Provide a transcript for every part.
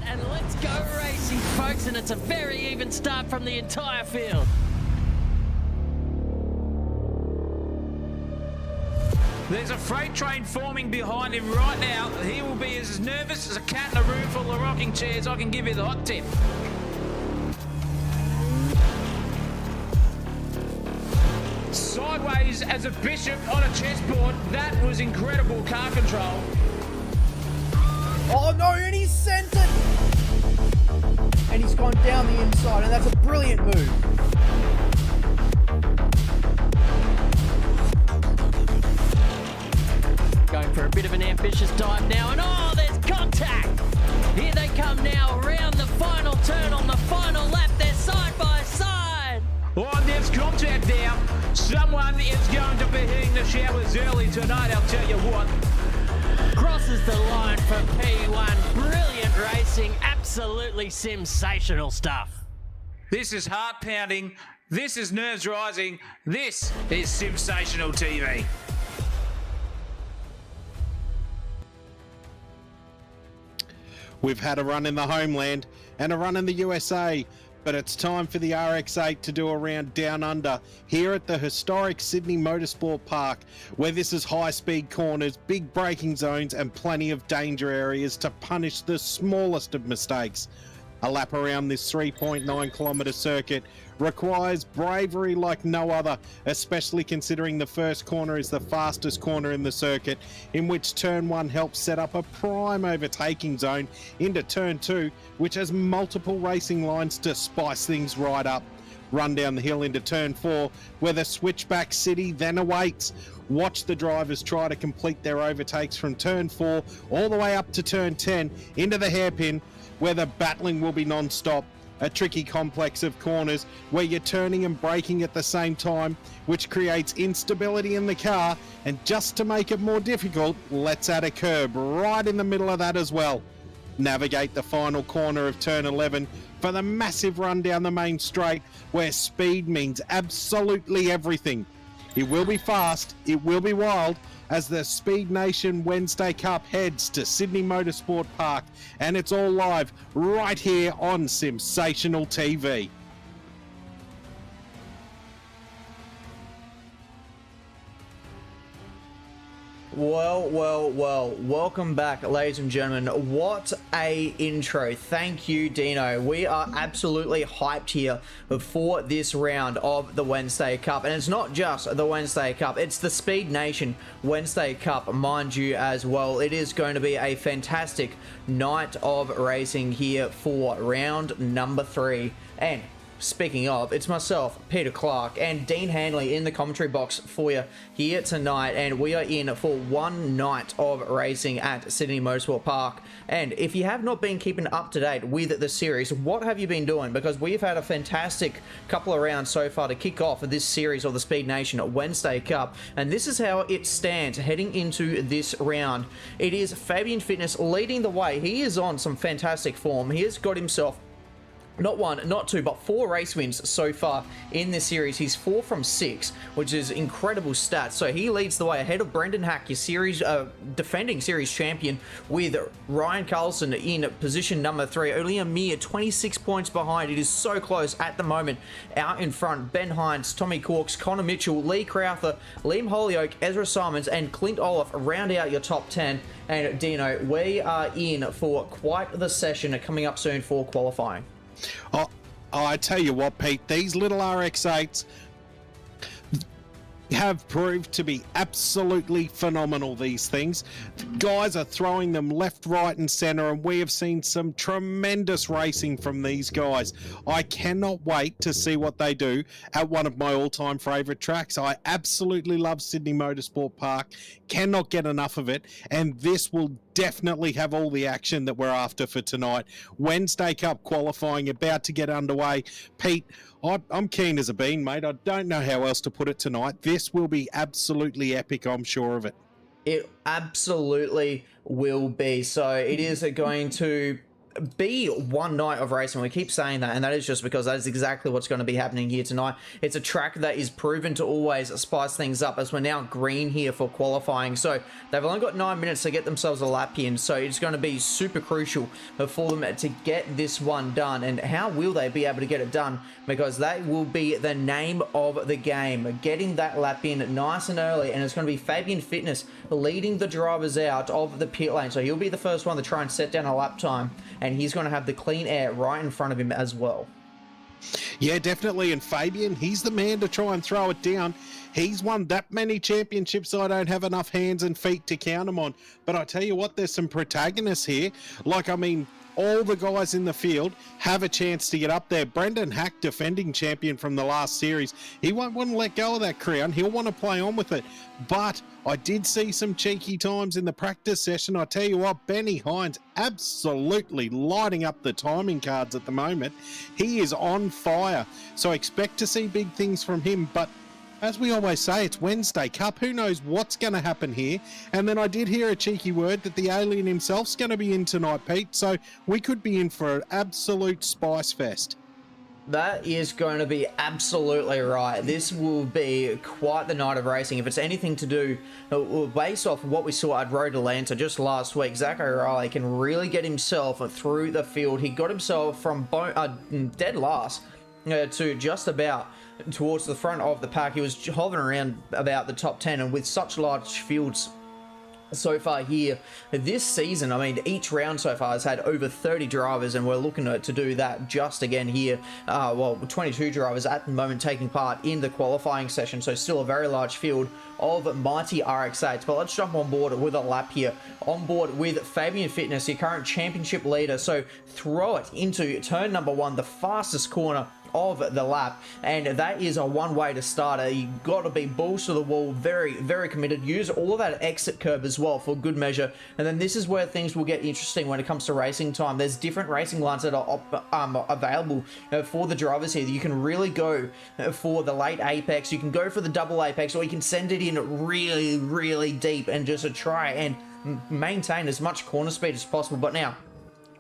And let's go racing, folks, and it's a very even start from the entire field. There's a freight train forming behind him right now. He will be as nervous as a cat in a room full of rocking chairs. I can give you the hot tip. Sideways as a bishop on a chessboard. That was incredible car control. Oh no, and he's sent it! And he's gone down the inside, and that's a brilliant move. Going for a bit of an ambitious dive now, and oh, there's contact! Here they come now, around the final turn on the final lap. They're side by side. Oh, there's contact now. Someone is going to be hitting the showers early tonight, I'll tell you what. Crosses the line for P1. Brilliant racing, absolutely sensational stuff. This is heart pounding. This is nerves rising. This is Simsational TV. We've had a run in the homeland and a run in the USA, but it's time for the RX8 to do a round down under here at the historic Sydney Motorsport Park, where this is high-speed corners, big braking zones and plenty of danger areas to punish the smallest of mistakes. A lap around this 3.9 kilometre circuit requires bravery like no other, especially considering the first corner is the fastest corner in the circuit, in which turn 1 helps set up a prime overtaking zone into turn 2, which has multiple racing lines to spice things right up. Run down the hill into turn 4, where the switchback city then awaits. Watch the drivers try to complete their overtakes from turn 4 all the way up to turn 10 into the hairpin, where the battling will be non-stop. A tricky complex of corners where you're turning and braking at the same time, which creates instability in the car, and just to make it more difficult, let's add a curb right in the middle of that as well. Navigate the final corner of turn 11 for the massive run down the main straight, where speed means absolutely everything. It will be fast, it will be wild, as the Speed Nation Wednesday Cup heads to Sydney Motorsport Park, and it's all live right here on Simsational TV. Well, welcome back, ladies and gentlemen. What a intro. Thank you, Dino. We are absolutely hyped here for this round of the Wednesday Cup. And it's not just the Wednesday Cup, it's the Speed Nation Wednesday Cup, mind you, as well. It is going to be a fantastic night of racing here for round number 3. And speaking of, it's myself, Peter Clark, and Dean Handley in the commentary box for you here tonight, and we are in for one night of racing at Sydney Motorsport Park. And if you have not been keeping up to date with the series, what have you been doing? Because we've had a fantastic couple of rounds so far to kick off this series of the Speed Nation Wednesday Cup, and this is how it stands heading into this round. It is Fabian Fitness leading the way. He is on some fantastic form. He has got himself not 1, not 2, but 4 race wins so far in this series. He's 4 from 6, which is incredible stats. So he leads the way ahead of Brendan Hack, your series defending series champion, with Ryan Carlson in position number 3, only a mere 26 points behind. It is so close at the moment. Out in front, Ben Hines, Tommy Corks, Connor Mitchell, Lee Crowther, Liam Holyoke, Ezra Simons, and Clint Olaf round out your top 10. And Dino, we are in for quite the session coming up soon for qualifying. Oh, I tell you what, Pete, these little RX8s have proved to be absolutely phenomenal, these things. Guys are throwing them left, right and centre, and we have seen some tremendous racing from these guys. I cannot wait to see what they do at one of my all-time favourite tracks. I absolutely love Sydney Motorsport Park, cannot get enough of it, and this will definitely have all the action that we're after for tonight. Wednesday Cup qualifying about to get underway. Pete, I'm keen as a bean, mate. I don't know how else to put it tonight. This will be absolutely epic, I'm sure of it. It absolutely will be. So it is going to be one night of racing. We keep saying that, and that is just because that is exactly what's going to be happening here tonight. It's a track that is proven to always spice things up, as we're now green here for qualifying. So they've only got 9 minutes to get themselves a lap in, so it's going to be super crucial for them to get this one done. And how will they be able to get it done? Because that will be the name of the game, getting that lap in nice and early. And it's going to be Fabian Fitness leading the drivers out of the pit lane, so he'll be the first one to try and set down a lap time, and he's going to have the clean air right in front of him as well. Yeah, definitely. And Fabian, he's the man to try and throw it down. He's won that many championships, I don't have enough hands and feet to count him on. But I tell you what, there's some protagonists here. Like, I mean, all the guys in the field have a chance to get up there. Brendan Hack, defending champion from the last series, he won't want to let go of that crown. He'll want to play on with it. But I did see some cheeky times in the practice session. I tell you what, Benny Hines absolutely lighting up the timing cards at the moment. He is on fire. So expect to see big things from him. But as we always say, it's Wednesday Cup. Who knows what's going to happen here? And then I did hear a cheeky word that the alien himself's going to be in tonight, Pete. So we could be in for an absolute spice fest. That is going to be absolutely right. This will be quite the night of racing. If it's anything to do, based off what we saw at Road Atlanta just last week, Zach O'Reilly can really get himself through the field. He got himself from dead last to just about towards the front of the pack. He was hovering around about the top 10, and with such large fields so far here this season, I mean, each round so far has had over 30 drivers, and we're looking to do that just again here. Well, 22 drivers at the moment taking part in the qualifying session, so still a very large field of mighty RX-8s. But let's jump on board with a lap here. On board with Fabian Fitness, your current championship leader. So throw it into turn number 1, the fastest corner of the lap, and that is a one way to start it. You got to be balls to the wall, very, very committed. Use all of that exit curb as well for good measure, and then this is where things will get interesting when it comes to racing time. There's different racing lines that are available for the drivers here. You can really go for the late apex, you can go for the double apex, or you can send it in really, really deep and just try and maintain as much corner speed as possible. But now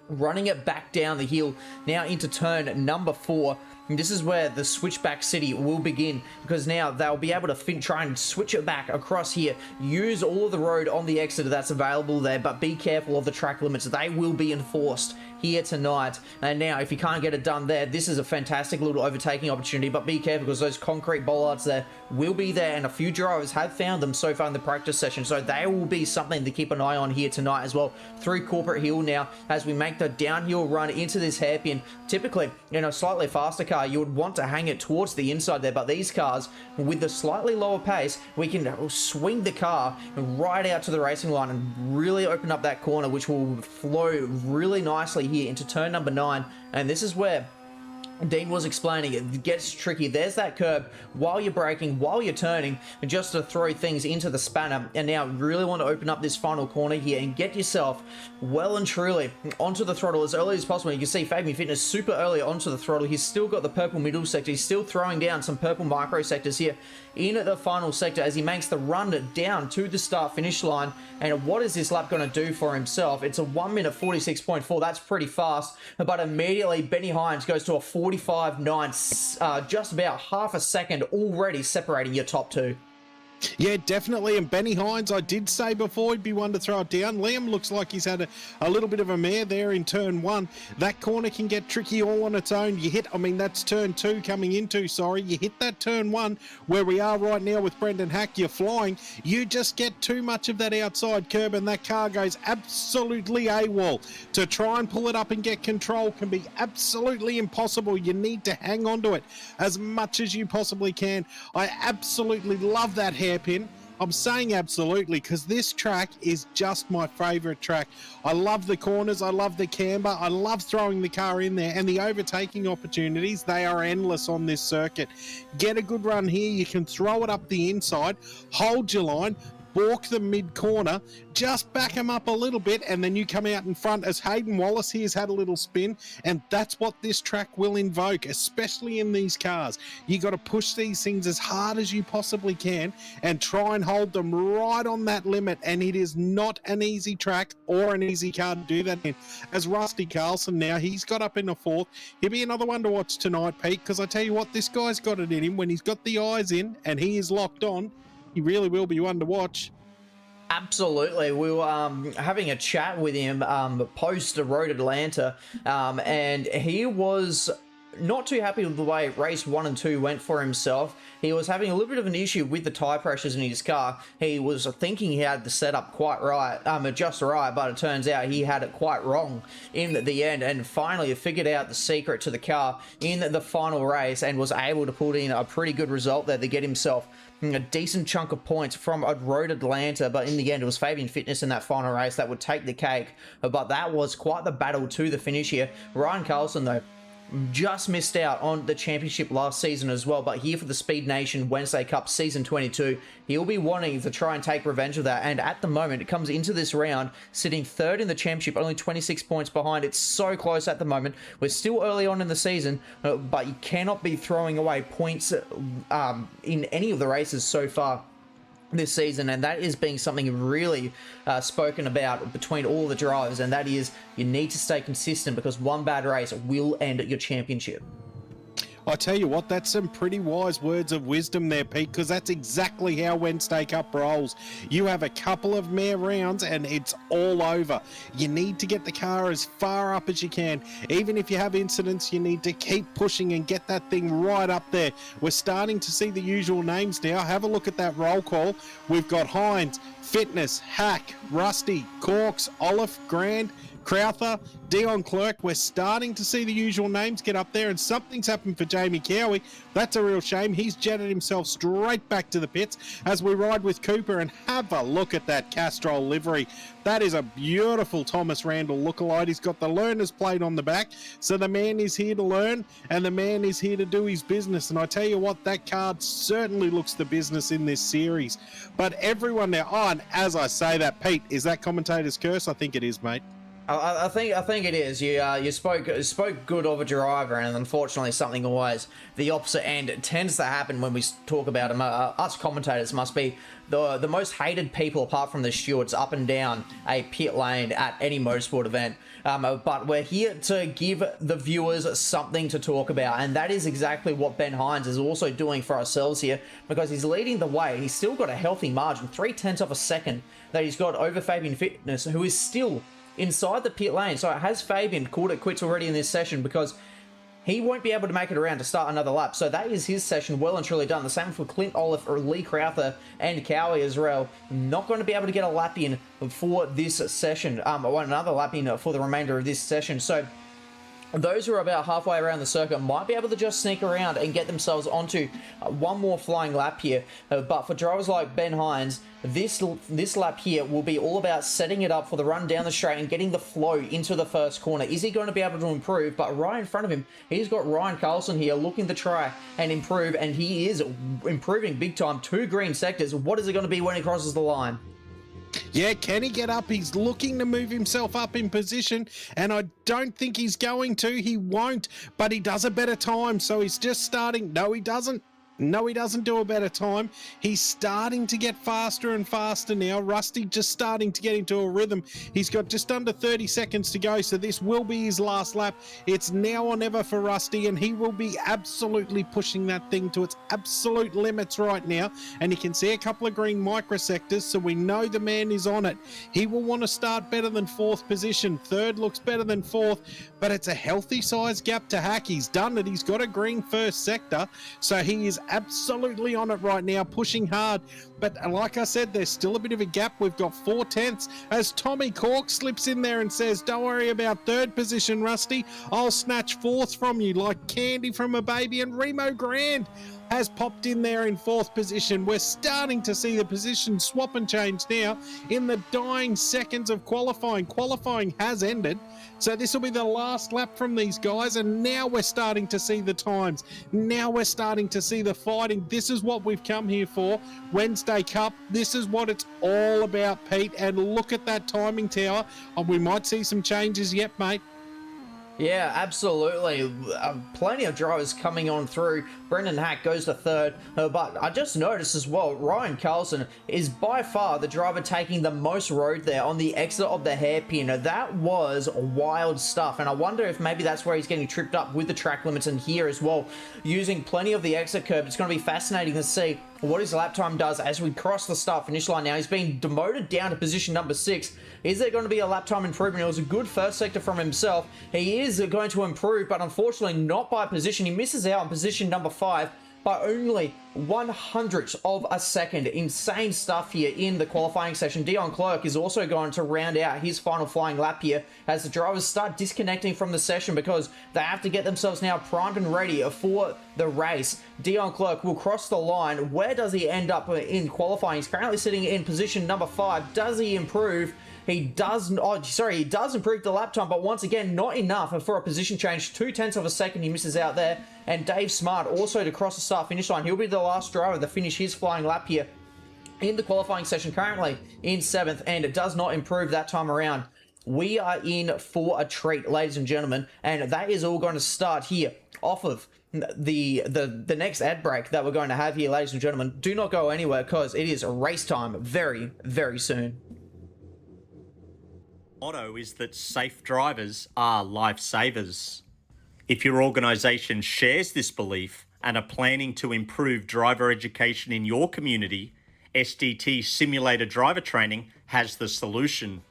running it back down the hill now into turn number 4. And this is where the switchback city will begin, because now they'll be able to try and switch it back across here. Use all of the road on the exit that's available there, but be careful of the track limits. They will be enforced here tonight. And now if you can't get it done there, this is a fantastic little overtaking opportunity, but be careful because those concrete bollards there will be there, and a few drivers have found them so far in the practice session, so they will be something to keep an eye on here tonight as well. Through Corporate Hill now, as we make the downhill run into this hairpin. Typically, in a slightly faster car, you would want to hang it towards the inside there, but these cars with the slightly lower pace, we can swing the car right out to the racing line and really open up that corner, which will flow really nicely here into turn number 9. And this is where Dean was explaining, it gets tricky. There's that curb while you're braking, while you're turning, just to throw things into the spanner. And now really want to open up this final corner here and get yourself well and truly onto the throttle as early as possible. You can see Fabian Fitness super early onto the throttle. He's still got the purple middle sector. He's still throwing down some purple micro sectors here in the final sector as he makes the run down to the start finish line. And what is this lap going to do for himself? It's a 1 minute 46.4. That's pretty fast, but immediately Benny Hines goes to a 45.9, just about half a second already separating your top 2. Yeah, definitely. And Benny Hines, I did say before he'd be one to throw it down. Liam looks like he's had a little bit of a mare there in turn 1. That corner can get tricky all on its own. You hit, I mean, that's turn 2 coming into, sorry. You hit that turn 1 where we are right now with Brendan Hack. You're flying. You just get too much of that outside curb and that car goes absolutely AWOL. To try and pull it up and get control can be absolutely impossible. You need to hang on to it as much as you possibly can. I absolutely love that hairpin. I'm saying absolutely because this track is just my favourite track. I love the corners, I love the camber, I love throwing the car in there, and the overtaking opportunities, they are endless on this circuit. Get a good run here, you can throw it up the inside, hold your line, balk them mid-corner, just back them up a little bit, and then you come out in front as Hayden Wallace here's had a little spin, and that's what this track will invoke, especially in these cars. You got to push these things as hard as you possibly can and try and hold them right on that limit, and it is not an easy track or an easy car to do that in. As Rusty Carlson now, he's got up in the fourth. He'll be another one to watch tonight, Pete, because I tell you what, this guy's got it in him. When he's got the eyes in and he is locked on, he really will be one to watch. Absolutely. We were having a chat with him post Road Atlanta, and he was not too happy with the way race 1 and 2 went for himself. He was having a little bit of an issue with the tyre pressures in his car. He was thinking he had the setup quite right, just right, but it turns out he had it quite wrong in the end, and finally figured out the secret to the car in the final race and was able to put in a pretty good result there to get himself a decent chunk of points from a Road Atlanta. But in the end, it was Fabian Fitness in that final race that would take the cake. But that was quite the battle to the finish here. Ryan Carlson, though, just missed out on the championship last season as well, but here for the Speed Nation Wednesday Cup Season 22, he'll be wanting to try and take revenge of that, and at the moment, it comes into this round sitting third in the championship, only 26 points behind. It's so close at the moment. We're still early on in the season, but you cannot be throwing away points in any of the races so far this season, and that is being something really spoken about between all the drivers, and that is you need to stay consistent, because one bad race will end your championship. I tell you what, that's some pretty wise words of wisdom there, Pete, because that's exactly how Wednesday Cup rolls. You have a couple of mere rounds and it's all over. You need to get the car as far up as you can. Even if you have incidents, you need to keep pushing and get that thing right up there. We're starting to see the usual names now. Have a look at that roll call. We've got Hines, Fitness, Hack, Rusty, Corks, Olive, Grand, Crowther, Dion Clerk. We're starting to see the usual names get up there, and something's happened for Jamie Cowie. That's a real shame. He's jetted himself straight back to the pits as we ride with Cooper, and have a look at that Castrol livery. That is a beautiful Thomas Randall lookalike. He's got the learner's plate on the back, so the man is here to learn and the man is here to do his business. And I tell you what, that card certainly looks the business in this series. But everyone now, and as I say that, Pete, is that commentator's curse? I think it is, mate. I think it is. You spoke good of a driver, and unfortunately, something always the opposite end tends to happen when we talk about him. Us commentators must be the most hated people, apart from the stewards, up and down a pit lane at any motorsport event. But we're here to give the viewers something to talk about, and that is exactly what Ben Hines is also doing for ourselves here, because he's leading the way. He's still got a healthy margin, 0.3 of a second that he's got over Fabian Fitness, who is still inside the pit lane. So has Fabian called it quits already in this session, because he won't be able to make it around to start another lap. So that is his session well and truly done. The same for Clint Olive or Lee Crowther and Cowie as well. Not going to be able to get a lap in for this session. Another lap in for the remainder of this session. So those who are about halfway around the circuit might be able to just sneak around and get themselves onto one more flying lap here. But for drivers like Ben Hines, this lap here will be all about setting it up for the run down the straight and getting the flow into the first corner. Is he going to be able to improve? But right in front of him, he's got Ryan Carlson here looking to try and improve, and he is improving big time. 2 green sectors. What is it going to be when he crosses the line? Yeah, can he get up? He's looking to move himself up in position, and I don't think he's going to. He won't, but he does a better time, so he's just starting. No, he doesn't. No, he doesn't do a better time. He's starting to get faster and faster now. Rusty just starting to get into a rhythm. He's got just under 30 seconds to go, so this will be his last lap. It's now or never for Rusty, and he will be absolutely pushing that thing to its absolute limits right now. And you can see a couple of green microsectors, so we know the man is on it. He will want to start better than 4th position. 3rd looks better than 4th, but it's a healthy size gap to Hack. He's done it. He's got a green 1st sector, so he is absolutely on it right now, pushing hard. But like I said, there's still a bit of a gap. We've got 4/10 as Tommy Cork slips in there and says, don't worry about 3rd position, Rusty. I'll snatch 4th from you like candy from a baby. And Remo Grand, has popped in there in 4th position. We're starting to see the position swap and change now in the dying seconds of qualifying. Qualifying has ended, so this will be the last lap from these guys, and now we're starting to see the times. Now we're starting to see the fighting. This is what we've come here for. Wednesday Cup, this is what it's all about, Pete, and look at that timing tower. We might see some changes yet, mate. Yeah, absolutely. Plenty of drivers coming on through. Brendan Hack goes to 3rd, but I just noticed as well, Ryan Carlson is by far the driver taking the most road there on the exit of the hairpin. That was wild stuff, and I wonder if maybe that's where he's getting tripped up with the track limits, and here as well, using plenty of the exit curb. It's going to be fascinating to see what his lap time does as we cross the start finish line. Now he's been demoted down to position number 6. Is there going to be a lap time improvement? It was a good first sector from himself. He is going to improve, but unfortunately not by position. He misses out on position number 5 by only 1/100th of a second. Insane stuff here in the qualifying session. Dion Clerk is also going to round out his final flying lap here as the drivers start disconnecting from the session because they have to get themselves now primed and ready for the race. Dion Clerk will cross the line. Where does he end up in qualifying? He's currently sitting in position number 5. Does he improve? He does improve the lap time, but once again, not enough for a position change. 0.2 of a second he misses out there. And Dave Smart also to cross the start finish line. He'll be the last driver to finish his flying lap here in the qualifying session, currently in 7th, and it does not improve that time around. We are in for a treat, ladies and gentlemen, and that is all going to start here off of the next ad break that we're going to have here, ladies and gentlemen. Do not go anywhere because it is race time very, very soon. Motto is that safe drivers are lifesavers. If your organisation shares this belief and are planning to improve driver education in your community, SDT Simulator Driver Training has the solution.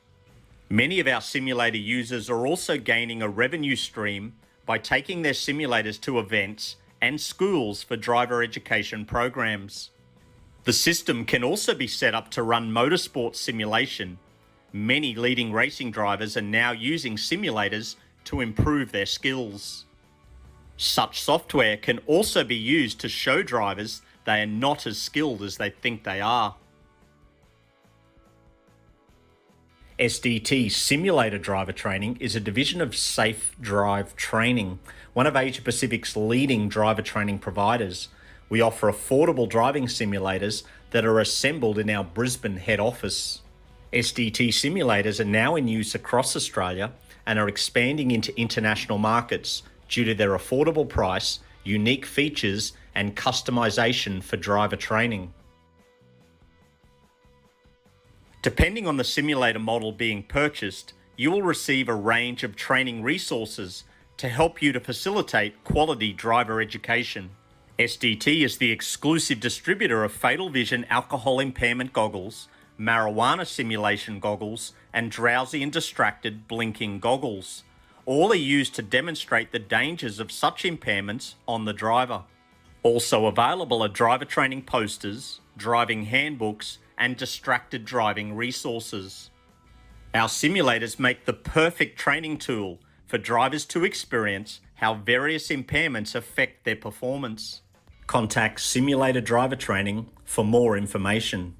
Many of our simulator users are also gaining a revenue stream by taking their simulators to events and schools for driver education programs. The system can also be set up to run motorsport simulation. Many leading racing drivers are now using simulators to improve their skills. Such software can also be used to show drivers they are not as skilled as they think they are. SDT Simulator Driver Training is a division of Safe Drive Training, one of Asia Pacific's leading driver training providers. We offer affordable driving simulators that are assembled in our Brisbane head office. SDT simulators are now in use across Australia and are expanding into international markets due to their affordable price, unique features, and customization for driver training. Depending on the simulator model being purchased, you will receive a range of training resources to help you to facilitate quality driver education. SDT is the exclusive distributor of Fatal Vision alcohol impairment goggles, marijuana simulation goggles, and drowsy and distracted blinking goggles. All are used to demonstrate the dangers of such impairments on the driver. Also available are driver training posters, driving handbooks, and distracted driving resources. Our simulators make the perfect training tool for drivers to experience how various impairments affect their performance. Contact Simulator Driver Training for more information.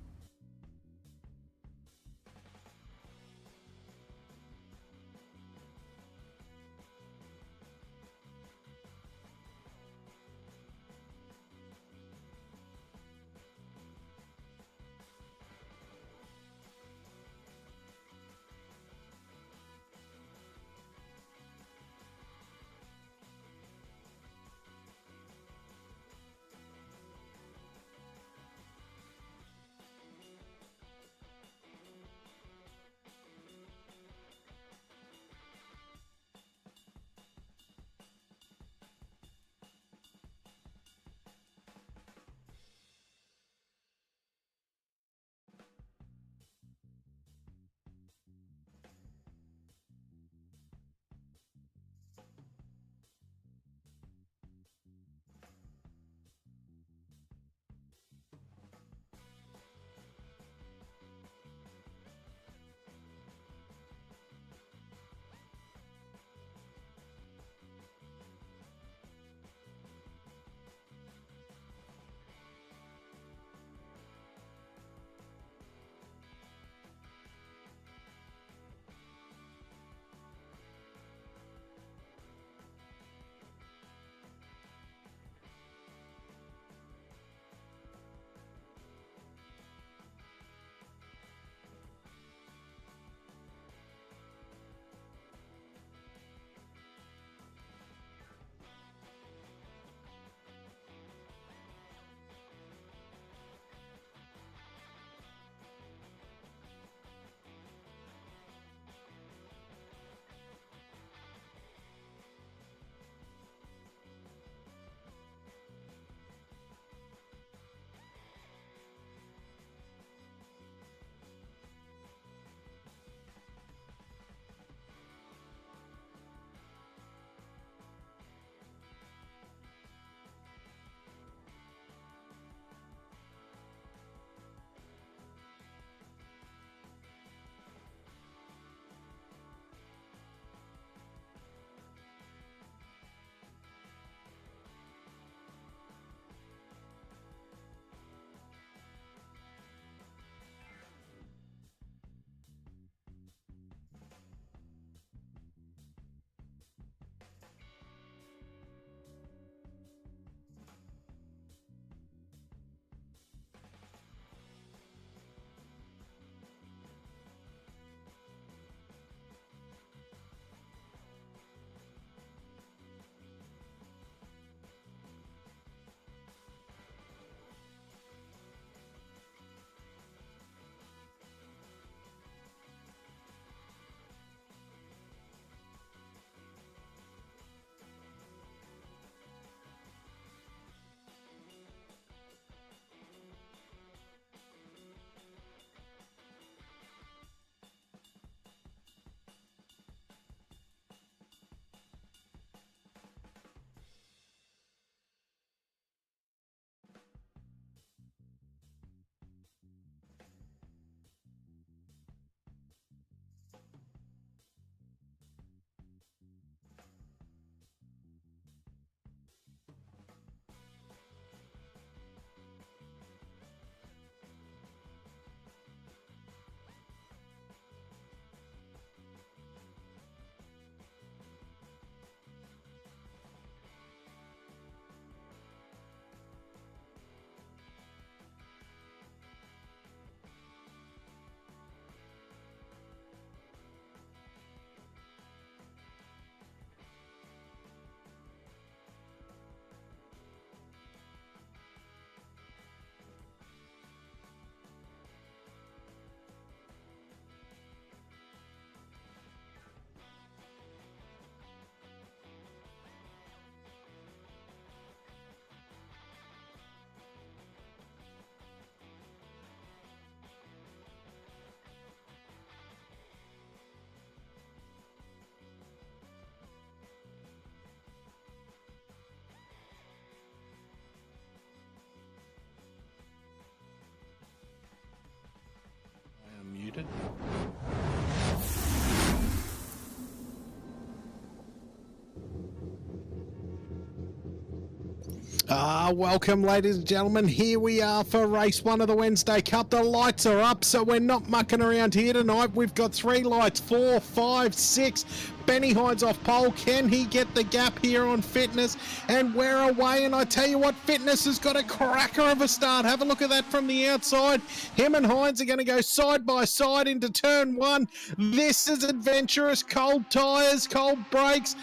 Welcome, ladies and gentlemen. Here we are for race 1 of the Wednesday Cup. The lights are up, so we're not mucking around here tonight. We've got 3 lights, 4, 5, 6. Benny Hines off pole. Can he get the gap here on Fitness? And we're away. And I tell you what, Fitness has got a cracker of a start. Have a look at that from the outside. Him and Hines are going to go side by side into turn 1. This is adventurous. Cold tyres, cold brakes.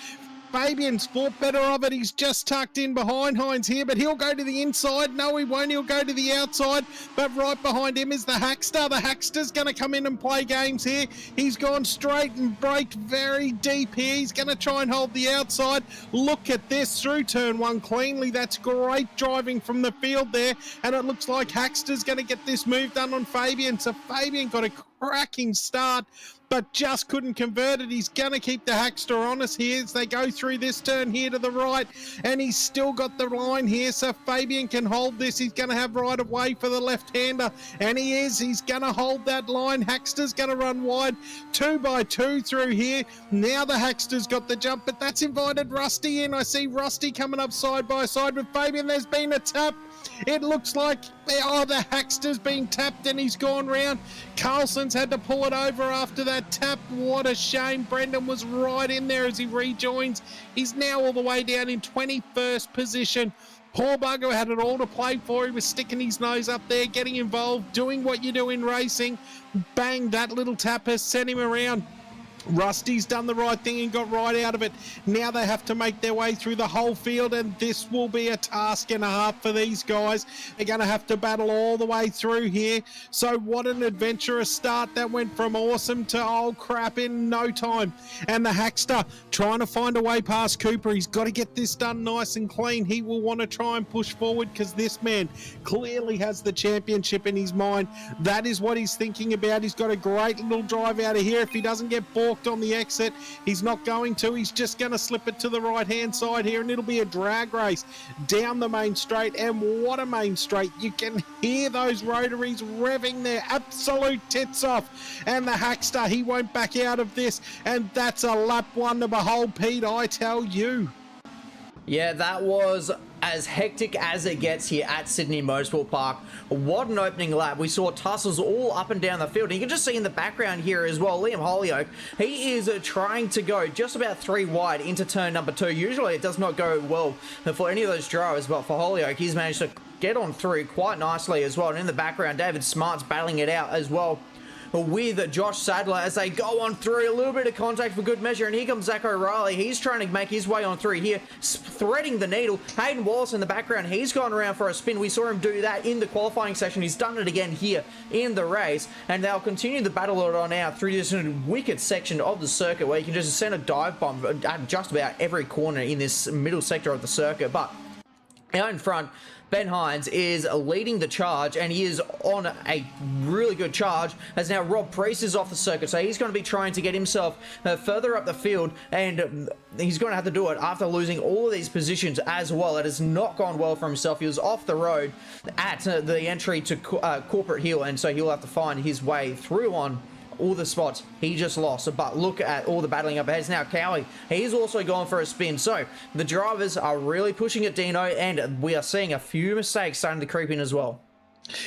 Fabian's thought better of it. He's just tucked in behind Hines here, but he'll go to the inside. No, he won't. He'll go to the outside, but right behind him is the Hackster. The Hackster's going to come in and play games here. He's gone straight and braked very deep here. He's going to try and hold the outside. Look at this through turn 1 cleanly. That's great driving from the field there, and it looks like Hackster's going to get this move done on Fabian. So Fabian got a cracking start, but just couldn't convert it. He's going to keep the Hackster honest here as they go through this turn here to the right, and he's still got the line here, so Fabian can hold this. He's going to have right of way for the left-hander, and he is. He's going to hold that line. Hackster's going to run wide, 2 by 2 through here. Now the Hackster's got the jump, but that's invited Rusty in. I see Rusty coming up side by side with Fabian. There's been a tap. It looks like, oh, the Hackster's been tapped and he's gone round. Carlson's had to pull it over after that tap. What a shame. Brendan was right in there as he rejoins. He's now all the way down in 21st position. Poor bugger had it all to play for. He was sticking his nose up there, getting involved, doing what you do in racing. Bang, that little tap has sent him around. Rusty's done the right thing and got right out of it. Now they have to make their way through the whole field, and this will be a task and a half for these guys. They're going to have to battle all the way through here. So what an adventurous start. That went from awesome to oh crap in no time. And the Hackster trying to find a way past Cooper. He's got to get this done nice and clean. He will want to try and push forward because this man clearly has the championship in his mind. That is what he's thinking about. He's got a great little drive out of here. If he doesn't get balked on the exit, he's not going to. He's just going to slip it to the right hand side here, and it'll be a drag race down the main straight. And what a main straight. You can hear those rotaries revving their absolute tits off, and the Hackster, he won't back out of this, and that's a lap 1 to behold, Pete, I tell you. Yeah, that was as hectic as it gets here at Sydney Motorsport Park. What an opening lap. We saw tussles all up and down the field. And you can just see in the background here as well, Liam Holyoke, he is trying to go just about 3 wide into turn number 2. Usually it does not go well for any of those drivers, but for Holyoke, he's managed to get on through quite nicely as well. And in the background, David Smart's battling it out as well with Josh Sadler as they go on through. A little bit of contact for good measure, and here comes Zach O'Reilly. He's trying to make his way on through here, threading the needle. Hayden Wallace in the background, he's gone around for a spin. We saw him do that in the qualifying session. He's done it again here in the race, and they'll continue the battle on out through this wicked section of the circuit where you can just send a dive bomb at just about every corner in this middle sector of the circuit. But out in front, Ben Hines is leading the charge, and he is on a really good charge as now Rob Priest is off the circuit, so he's going to be trying to get himself further up the field, and he's going to have to do it after losing all of these positions as well. It has not gone well for himself. He was off the road at the entry to Corporate Hill, and so he'll have to find his way through on all the spots he just lost. But look at all the battling up ahead. Now Cowie, he's also gone for a spin. So the drivers are really pushing at Dino, and we are seeing a few mistakes starting to creep in as well.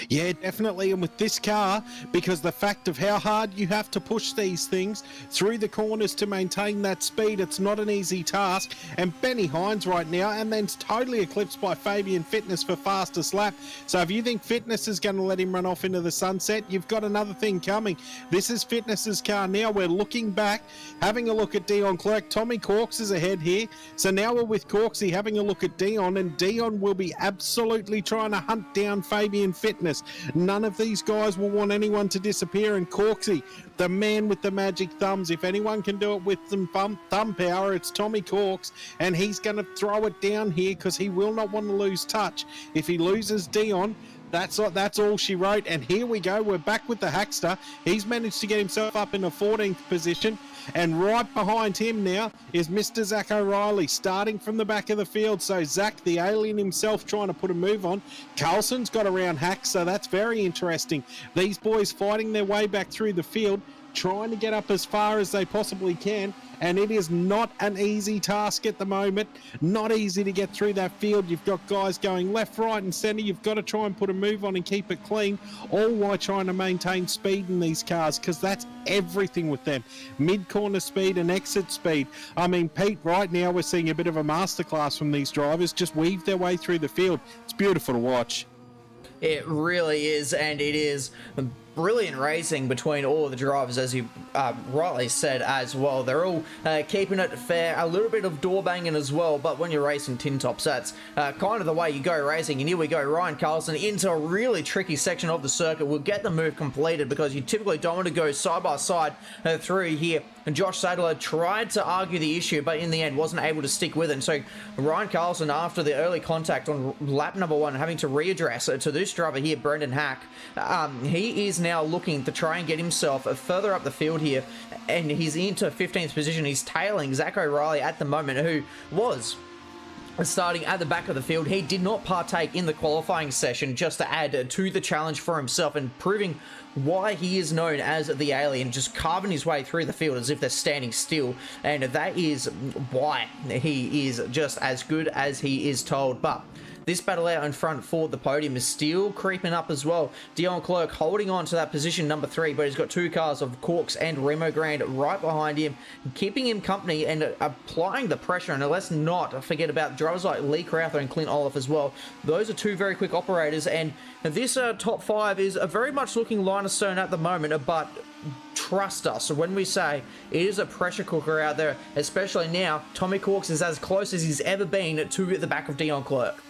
Yeah, definitely. And with this car, because the fact of how hard you have to push these things through the corners to maintain that speed, it's not an easy task. And Benny Hines right now, and then totally eclipsed by Fabian Fitness for fastest lap. So if you think Fitness is going to let him run off into the sunset, you've got another thing coming. This is Fitness's car now. We're looking back, having a look at Dion Clerk. Tommy Corks is ahead here. So now we're with Corksy having a look at Dion, and Dion will be absolutely trying to hunt down Fabian Fitness. None of these guys will want anyone to disappear, and Corksy, the man with the magic thumbs, if anyone can do it with some thumb power, it's Tommy Corks, and he's going to throw it down here because he will not want to lose touch. If he loses Dion, that's all she wrote. And here we go, we're back with the Hackster. He's managed to get himself up in a 14th position. And right behind him now is Mr. Zach O'Reilly, starting from the back of the field. So Zach, the alien himself, trying to put a move on. Carlson's got around Hack, so that's very interesting. These boys fighting their way back through the field, trying to get up as far as they possibly can, and it is not an easy task at the moment. Not easy to get through that field. You've got guys going left, right and centre. You've got to try and put a move on and keep it clean, all while trying to maintain speed in these cars, because that's everything with them. Mid-corner speed and exit speed. I mean, Pete, right now we're seeing a bit of a masterclass from these drivers, just weave their way through the field. It's beautiful to watch. It really is, and it is brilliant racing between all of the drivers, as you rightly said as well. They're all keeping it fair, a little bit of door banging as well, but when you're racing tin tops, that's kind of the way you go racing. And here we go, Ryan Carlson into a really tricky section of the circuit. We'll get the move completed because you typically don't want to go side by side through here. And Josh Sadler tried to argue the issue, but in the end wasn't able to stick with it. And so Ryan Carlson, after the early contact on lap number 1, having to readdress to this driver here, Brendan Hack, he is now looking to try and get himself further up the field here, and he's into 15th position. He's tailing Zach O'Reilly at the moment, who was starting at the back of the field. He did not partake in the qualifying session, just to add to the challenge for himself and proving why he is known as the alien, just carving his way through the field as if they're standing still, and that is why he is just as good as he is told. But this battle out in front for the podium is still creeping up as well. Dion Clerk holding on to that position number 3, but he's got 2 cars of Corks and Remo Grand right behind him, keeping him company and applying the pressure. And let's not forget about drivers like Lee Crowther and Clint Olaf as well. Those are 2 very quick operators, and this top 5 is very much looking line of stone at the moment, but trust us when we say it is a pressure cooker out there, especially now. Tommy Corks is as close as he's ever been to the back of Dion Clerk.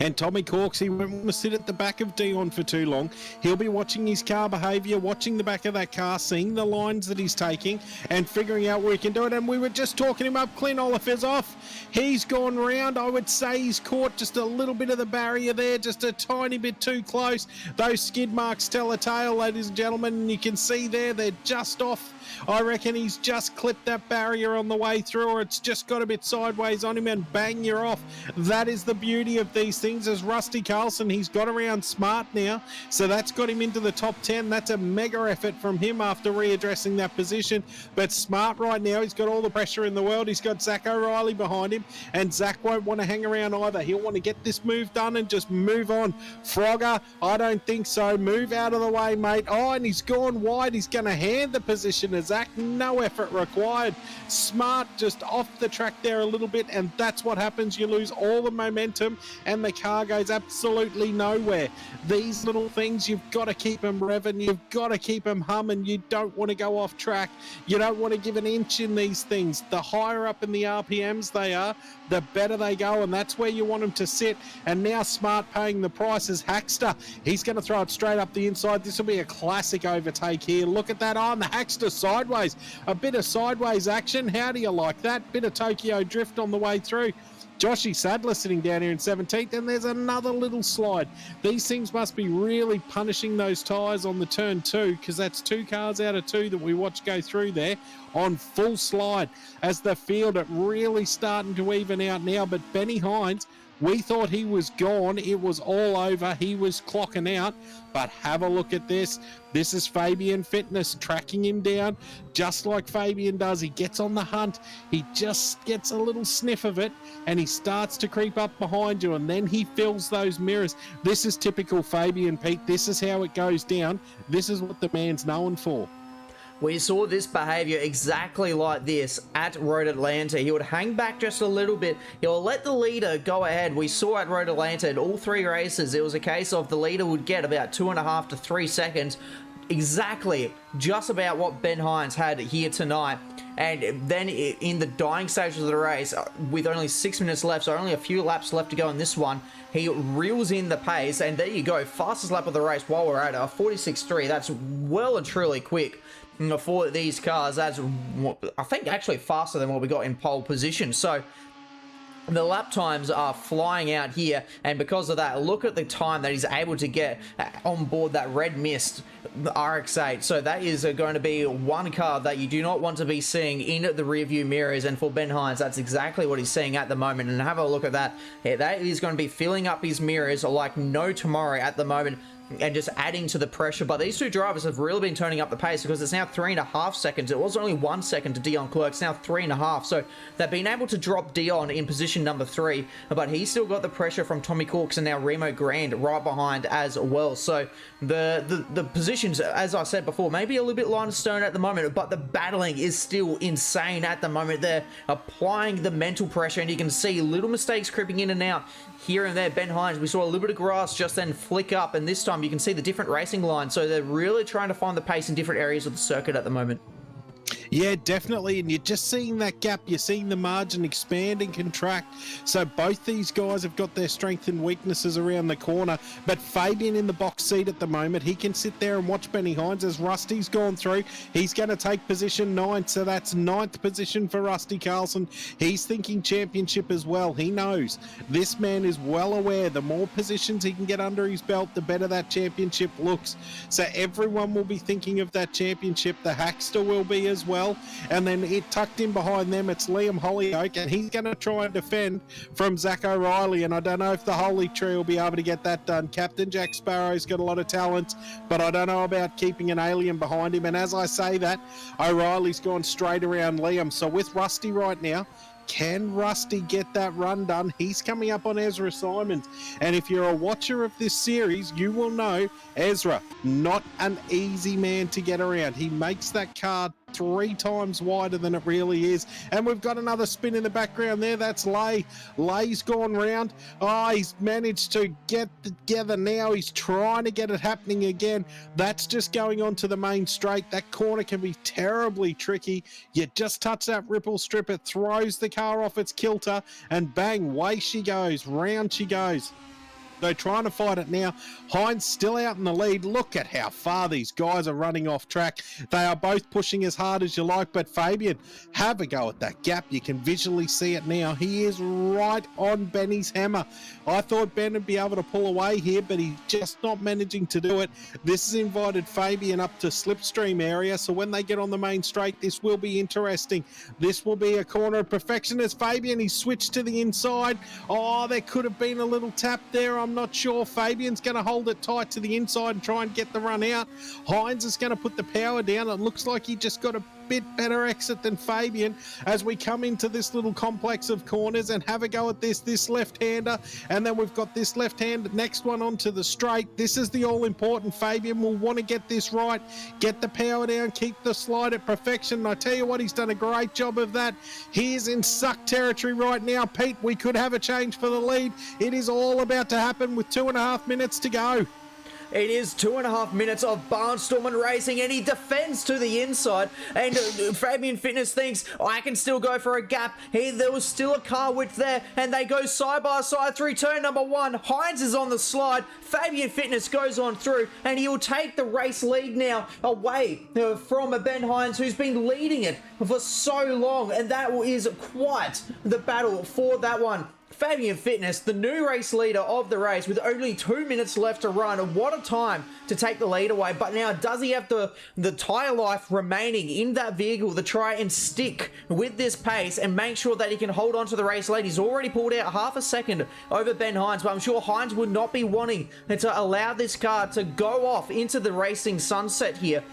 And Tommy Corks, he won't want to sit at the back of Dion for too long. He'll be watching his car behaviour, watching the back of that car, seeing the lines that he's taking and figuring out where he can do it. And we were just talking him up. Clint Olaf is off. He's gone round. I would say he's caught just a little bit of the barrier there, just a tiny bit too close. Those skid marks tell a tale, ladies and gentlemen, and you can see there they're just off. I reckon he's just clipped that barrier on the way through, or it's just got a bit sideways on him, and bang, you're off. That is the beauty of these things. As Rusty Carlson, he's got around Smart now, so that's got him into the top 10. That's a mega effort from him after readdressing that position. But Smart right now, he's got all the pressure in the world. He's got Zach O'Reilly behind him, and Zach won't want to hang around either. He'll want to get this move done and just move on. Frogger, I don't think so. Move out of the way, mate. Oh, and he's gone wide. He's going to hand the position to Zach. No effort required. Smart just off the track there a little bit, and that's what happens. You lose all the momentum and the car goes absolutely nowhere. These little things, you've got to keep them revving. You've got to keep them humming. You don't want to go off track. You don't want to give an inch in these things. The higher up in the RPMs they are, the better they go, and that's where you want them to sit. And now Smart paying the price is Hackster. He's going to throw it straight up the inside. This will be a classic overtake here. Look at that on the Hackster sideways. A bit of sideways action. How do you like that? Bit of Tokyo drift on the way through. Joshy Sadler sitting down here in 17th, and there's another little slide. These things must be really punishing those tyres on the turn 2, because that's 2 cars out of 2 that we watch go through there on full slide. As the field, it really starting to even out now, but Benny Hines, we thought he was gone. It was all over. He was clocking out. But have a look at this. This is Fabian Fitness tracking him down just like Fabian does. He gets on the hunt. He just gets a little sniff of it and he starts to creep up behind you, and then he fills those mirrors. This is typical Fabian, Pete. This is how it goes down. This is what the man's known for. We saw this behavior exactly like this at Road Atlanta. He would hang back just a little bit. He'll let the leader go ahead. We saw at Road Atlanta in all 3 races, it was a case of the leader would get about 2.5 to 3 seconds. Exactly just about what Ben Hines had here tonight. And then in the dying stages of the race, with only 6 minutes left, so only a few laps left to go in this one, he reels in the pace, and there you go, fastest lap of the race while we're at it, a 46.3. That's well and truly quick for these cars. That's, I think, actually faster than what we got in pole position. So The lap times are flying out here, and because of that, look at the time that he's able to get on board that red mist RX-8. So that is going to be one car that you do not want to be seeing in the rear view mirrors, and for Ben Hines, that's exactly what he's seeing at the moment. And have a look at that. Yeah, that is going to be filling up his mirrors like no tomorrow at the moment, and just adding to the pressure. But these two drivers have really been turning up the pace, because it's now 3.5 seconds. It was only 1 second to Dion Clerc. It's now 3.5. So they've been able to drop Dion in position number 3, but he's still got the pressure from Tommy Corks and now Remo Grand right behind as well. So the positions, as I said before, maybe a little bit line of stone at the moment, but the battling is still insane at the moment. They're applying the mental pressure, and you can see little mistakes creeping in and out here and there. Ben Hines, we saw a little bit of grass just then flick up, and this time you can see the different racing lines. So they're really trying to find the pace in different areas of the circuit at the moment. Yeah, definitely, and you're just seeing that gap. You're seeing the margin expand and contract. So both these guys have got their strengths and weaknesses around the corner, but Fabian in the box seat at the moment, he can sit there and watch Benny Hines as Rusty's gone through. He's going to take position 9, so that's 9th position for Rusty Carlson. He's thinking championship as well. He knows. This man is well aware the more positions he can get under his belt, the better that championship looks. So everyone will be thinking of that championship. The Hackster will be as well. And then it tucked in behind them, it's Liam Hollyoak, and he's going to try and defend from Zach O'Reilly, and I don't know if the Holy Tree will be able to get that done. Captain Jack Sparrow's got a lot of talent, but I don't know about keeping an alien behind him. And as I say that, O'Reilly's gone straight around Liam. So with Rusty right now, can Rusty get that run done? He's coming up on Ezra Simons. And if you're a watcher of this series, you will know Ezra, not an easy man to get around. He makes that car 3 times wider than it really is. And we've got another spin in the background there. That's Lay. Lay's gone round. Oh, he's managed to get together now. He's trying to get it happening again. That's just going on to the main straight. That corner can be terribly tricky. You just touch that ripple strip, it throws the car off its kilter, and bang, way she goes. Round she goes. They're trying to fight it now. Hines still out in the lead. Look at how far these guys are running off track. They are both pushing as hard as you like, but Fabian, have a go at that gap. You can visually see it now. He is right on Benny's hammer. I thought Ben would be able to pull away here, but he's just not managing to do it. This has invited Fabian up to slipstream area, so when they get on the main straight, this will be interesting. This will be a corner of perfection as Fabian, he switched to the inside. Oh, there could have been a little tap there. I'm not sure. Fabian's going to hold it tight to the inside and try and get the run out. Hines is going to put the power down. It looks like he just got a bit better exit than Fabian as we come into this little complex of corners and have a go at this left-hander, and then we've got this left-hand next one onto the straight. This is the all-important. Fabian will want to get this right, get the power down, keep the slide at perfection, and I tell you what, he's done a great job of that. He is in suck territory right now. Pete, we could have a change for the lead. It is all about to happen with 2.5 minutes to go. It is 2.5 minutes of barnstorming racing, and he defends to the inside, and Fabian Fitness thinks, I can still go for a gap. There was still a car width there, and they go side by side through turn number 1. Hines is on the slide. Fabian Fitness goes on through, and he will take the race lead now away from Ben Hines, who's been leading it for so long, and that is quite the battle for that one. Fabian Fitness, the new race leader of the race, with only 2 minutes left to run. What a time to take the lead away. But now, does he have the tyre life remaining in that vehicle to try and stick with this pace and make sure that he can hold on to the race lead? He's already pulled out half a second over Ben Hines, but I'm sure Hines would not be wanting to allow this car to go off into the racing sunset here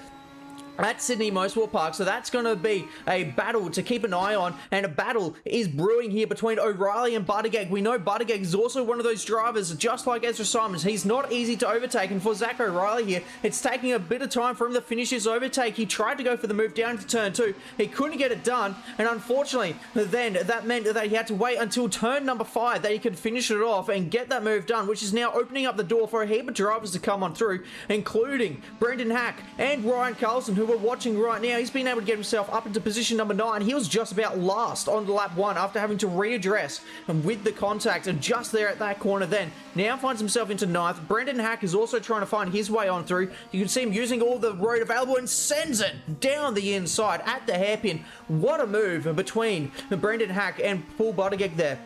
at Sydney Motorsport Park. So that's going to be a battle to keep an eye on, and a battle is brewing here between O'Reilly and Buttigieg. We know Buttigieg is also one of those drivers, just like Ezra Simons. He's not easy to overtake, and for Zach O'Reilly here, it's taking a bit of time for him to finish his overtake. He tried to go for the move down to turn 2. He couldn't get it done, and unfortunately, then that meant that he had to wait until turn number 5 that he could finish it off and get that move done, which is now opening up the door for a heap of drivers to come on through, including Brendan Hack and Ryan Carlson, who we're watching right now. He's been able to get himself up into position number 9. He was just about last on lap 1 after having to readdress and with the contact, and just there at that corner then now finds himself into 9th. Brendan Hack is also trying to find his way on through. You can see him using all the road available and sends it down the inside at the hairpin. What a move between Brendan Hack and Paul Buttigieg there.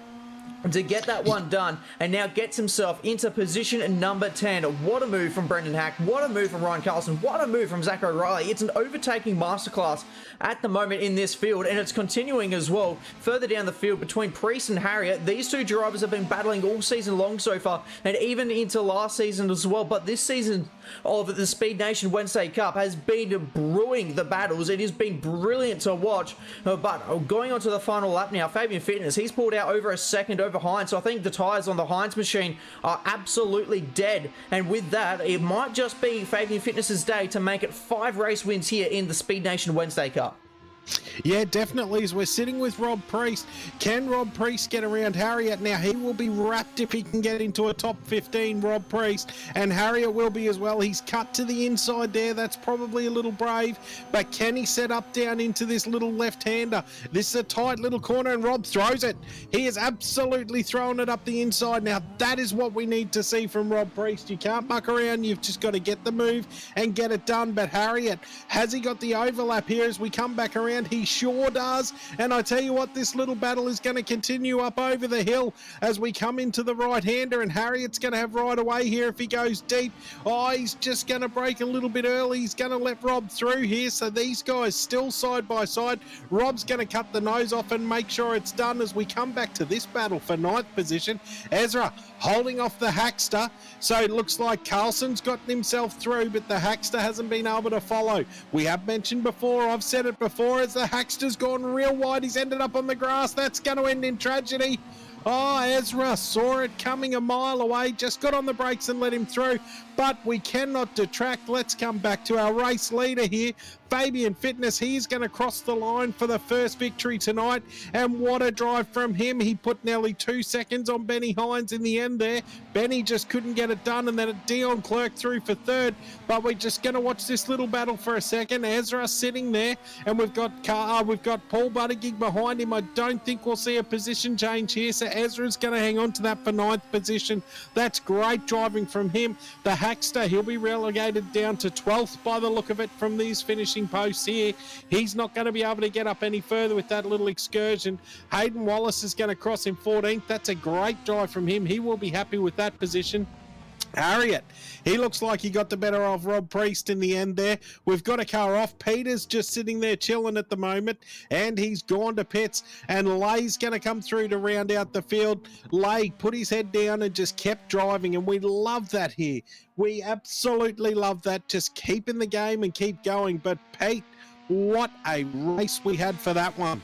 to get that one done, and now gets himself into position number 10. What a move from Brendan Hack. What a move from Ryan Carlson. What a move from Zach O'Reilly. It's an overtaking masterclass at the moment in this field, and it's continuing as well further down the field between Priest and Harriet. These two drivers have been battling all season long so far, and even into last season as well, but this season of the Speed Nation Wednesday Cup has been brewing the battles. It has been brilliant to watch, but going on to the final lap now, Fabian Fitness, he's pulled out over a second over Hines, so I think the tyres on the Hines machine are absolutely dead, and with that, it might just be Fabian Fitness's day to make it 5 race wins here in the Speed Nation Wednesday Cup. Yeah, definitely, as we're sitting with Rob Priest. Can Rob Priest get around Harriet? Now, he will be wrapped if he can get into a top 15, Rob Priest, and Harriet will be as well. He's cut to the inside there. That's probably a little brave, but can he set up down into this little left-hander? This is a tight little corner, and Rob throws it. He is absolutely throwing it up the inside. Now, that is what we need to see from Rob Priest. You can't muck around. You've just got to get the move and get it done, but Harriet, has he got the overlap here as we come back around? He sure does, and I tell you what, this little battle is going to continue up over the hill as we come into the right-hander, and Harriet's going to have right away here if he goes deep. Oh, he's just going to break a little bit early. He's going to let Rob through here, so these guys still side by side. Rob's going to cut the nose off and make sure it's done as we come back to this battle for 9th position. Ezra holding off the Hackster, so it looks like Carlson's gotten himself through, but the Hackster hasn't been able to follow. We have mentioned before, I've said it before, as the Hackster's gone real wide, he's ended up on the grass. That's going to end in tragedy. Oh, Ezra saw it coming a mile away, just got on the brakes and let him through, but we cannot detract. Let's come back to our race leader here, Fabian Fitness. He's going to cross the line for the first victory tonight, and what a drive from him. He put nearly 2 seconds on Benny Hines in the end there. Benny just couldn't get it done, and then Dion Clerk through for 3rd, but we're just going to watch this little battle for a second. Ezra sitting there, and we've got Paul Buttigieg behind him. I don't think we'll see a position change here, so Ezra's going to hang on to that for 9th position. That's great driving from him. The Hackster, he'll be relegated down to 12th by the look of it from these finishing posts here. He's not going to be able to get up any further with that little excursion. Hayden Wallace is going to cross in 14th. That's a great drive from him. He will be happy with that position. Harriet, he looks like he got the better of Rob Priest in the end there. We've got a car off. Peter's just sitting there chilling at the moment, and he's gone to pits, and Lay's going to come through to round out the field. Lay put his head down and just kept driving, and we love that here. We absolutely love that. Just keep in the game and keep going. But Pete, what a race we had for that one.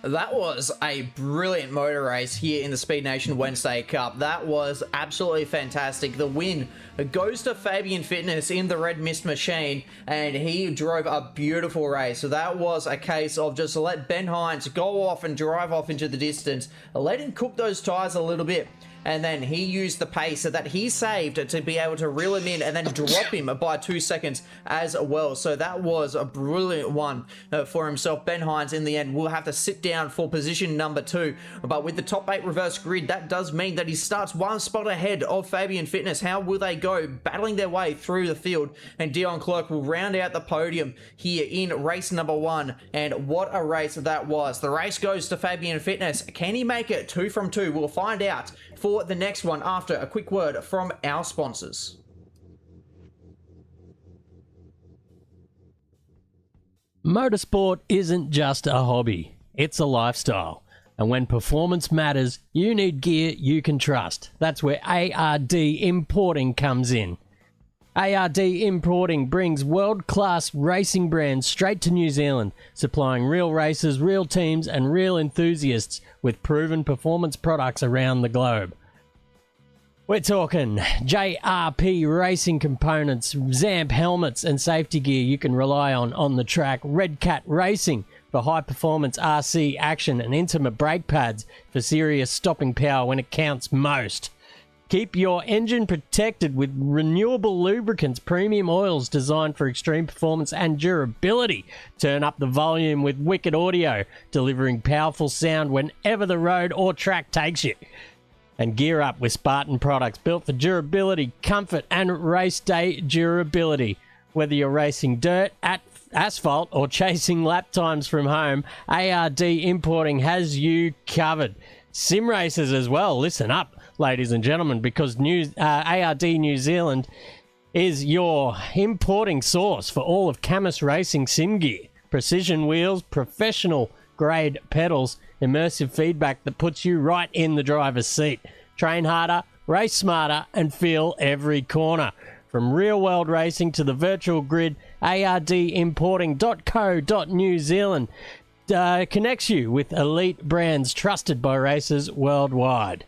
That was a brilliant motor race here in the Speed Nation Wednesday Cup. That was absolutely fantastic. The win goes to Fabian Fitness in the Red Mist machine, and he drove a beautiful race. So that was a case of just let Ben Hines go off and drive off into the distance, let him cook those tyres a little bit, and then he used the pace that he saved to be able to reel him in and then drop him by 2 seconds as well. So that was a brilliant one for himself. Ben Hines in the end will have to sit down for position number 2, but with the top 8 reverse grid, that does mean that he starts 1 spot ahead of Fabian Fitness. How will they go battling their way through the field? And Dion Clerk will round out the podium here in race number 1, and what a race that was. The race goes to Fabian Fitness. Can he make it 2 from 2? We'll find out for the next one after a quick word from our sponsors. Motorsport isn't just a hobby, it's a lifestyle. And when performance matters, you need gear you can trust. That's where ARD Importing comes in. ARD Importing brings world-class racing brands straight to New Zealand, supplying real racers, real teams, and real enthusiasts with proven performance products around the globe. We're talking JRP racing components, Zamp helmets and safety gear you can rely on the track, Red Cat Racing for high-performance RC action, and intimate brake pads for serious stopping power when it counts most. Keep your engine protected with renewable lubricants, premium oils designed for extreme performance and durability. Turn up the volume with wicked audio, delivering powerful sound whenever the road or track takes you. And gear up with Spartan products built for durability, comfort, and race day durability. Whether you're racing dirt, at asphalt, or chasing lap times from home, ARD Importing has you covered. sim racers as well. Listen up, ladies and gentlemen, because ARD New Zealand is your importing source for all of Camus Racing sim gear. Precision wheels, professional grade pedals, immersive feedback that puts you right in the driver's seat. Train harder, race smarter, and feel every corner. From real-world racing to the virtual grid, ardimporting.co.New Zealand connects you with elite brands trusted by racers worldwide.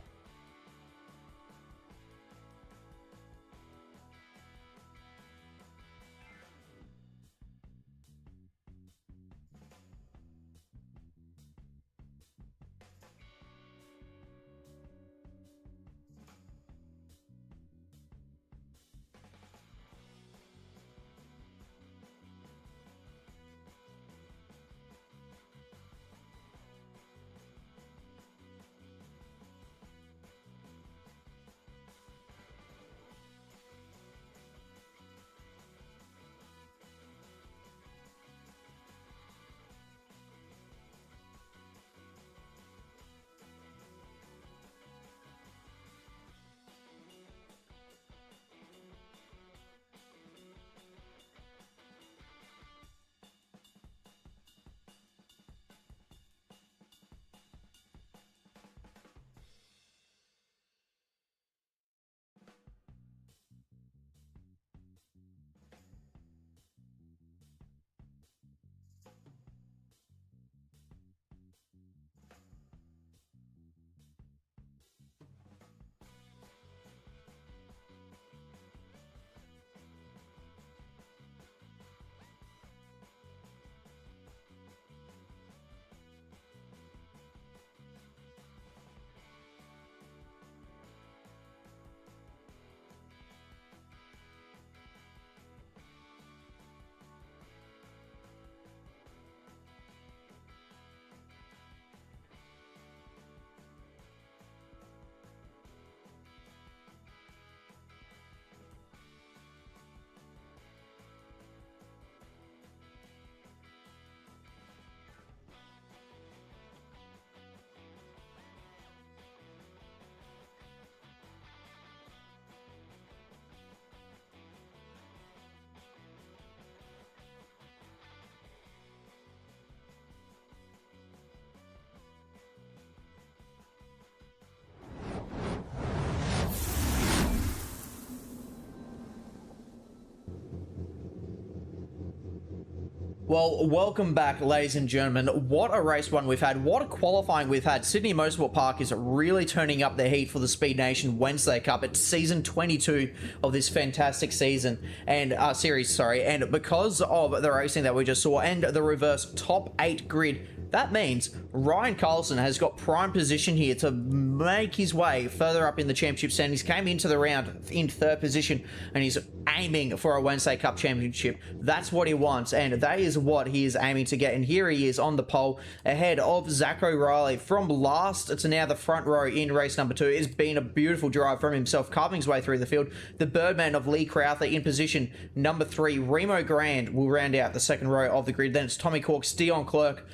Well, welcome back, ladies and gentlemen. What a race one we've had. What a qualifying we've had. Sydney Motorsport Park is really turning up the heat for the Speed Nation Wednesday Cup. It's season 22 of this fantastic season and series, and because of the racing that we just saw and the reverse top 8 grid, that means Ryan Carlson has got prime position here to make his way further up in the championship standings. Came into the round in 3rd position and he's aiming for a Wednesday Cup championship. That's what he wants, and that is what he is aiming to get. And here he is on the pole ahead of Zach O'Reilly from last to now the front row in race number 2. It's been a beautiful drive from himself, carving his way through the field. The Birdman of Lee Crowther in position number 3. Remo Grand will round out the 2nd row of the grid. Then it's Tommy Corks, Dion Clerk,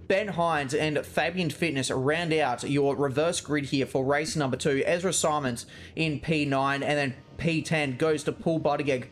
Ben Hines and Fabian Fitness round out your reverse grid here for race number 2. Ezra Simons in P9, and then P10 goes to Paul Buttigieg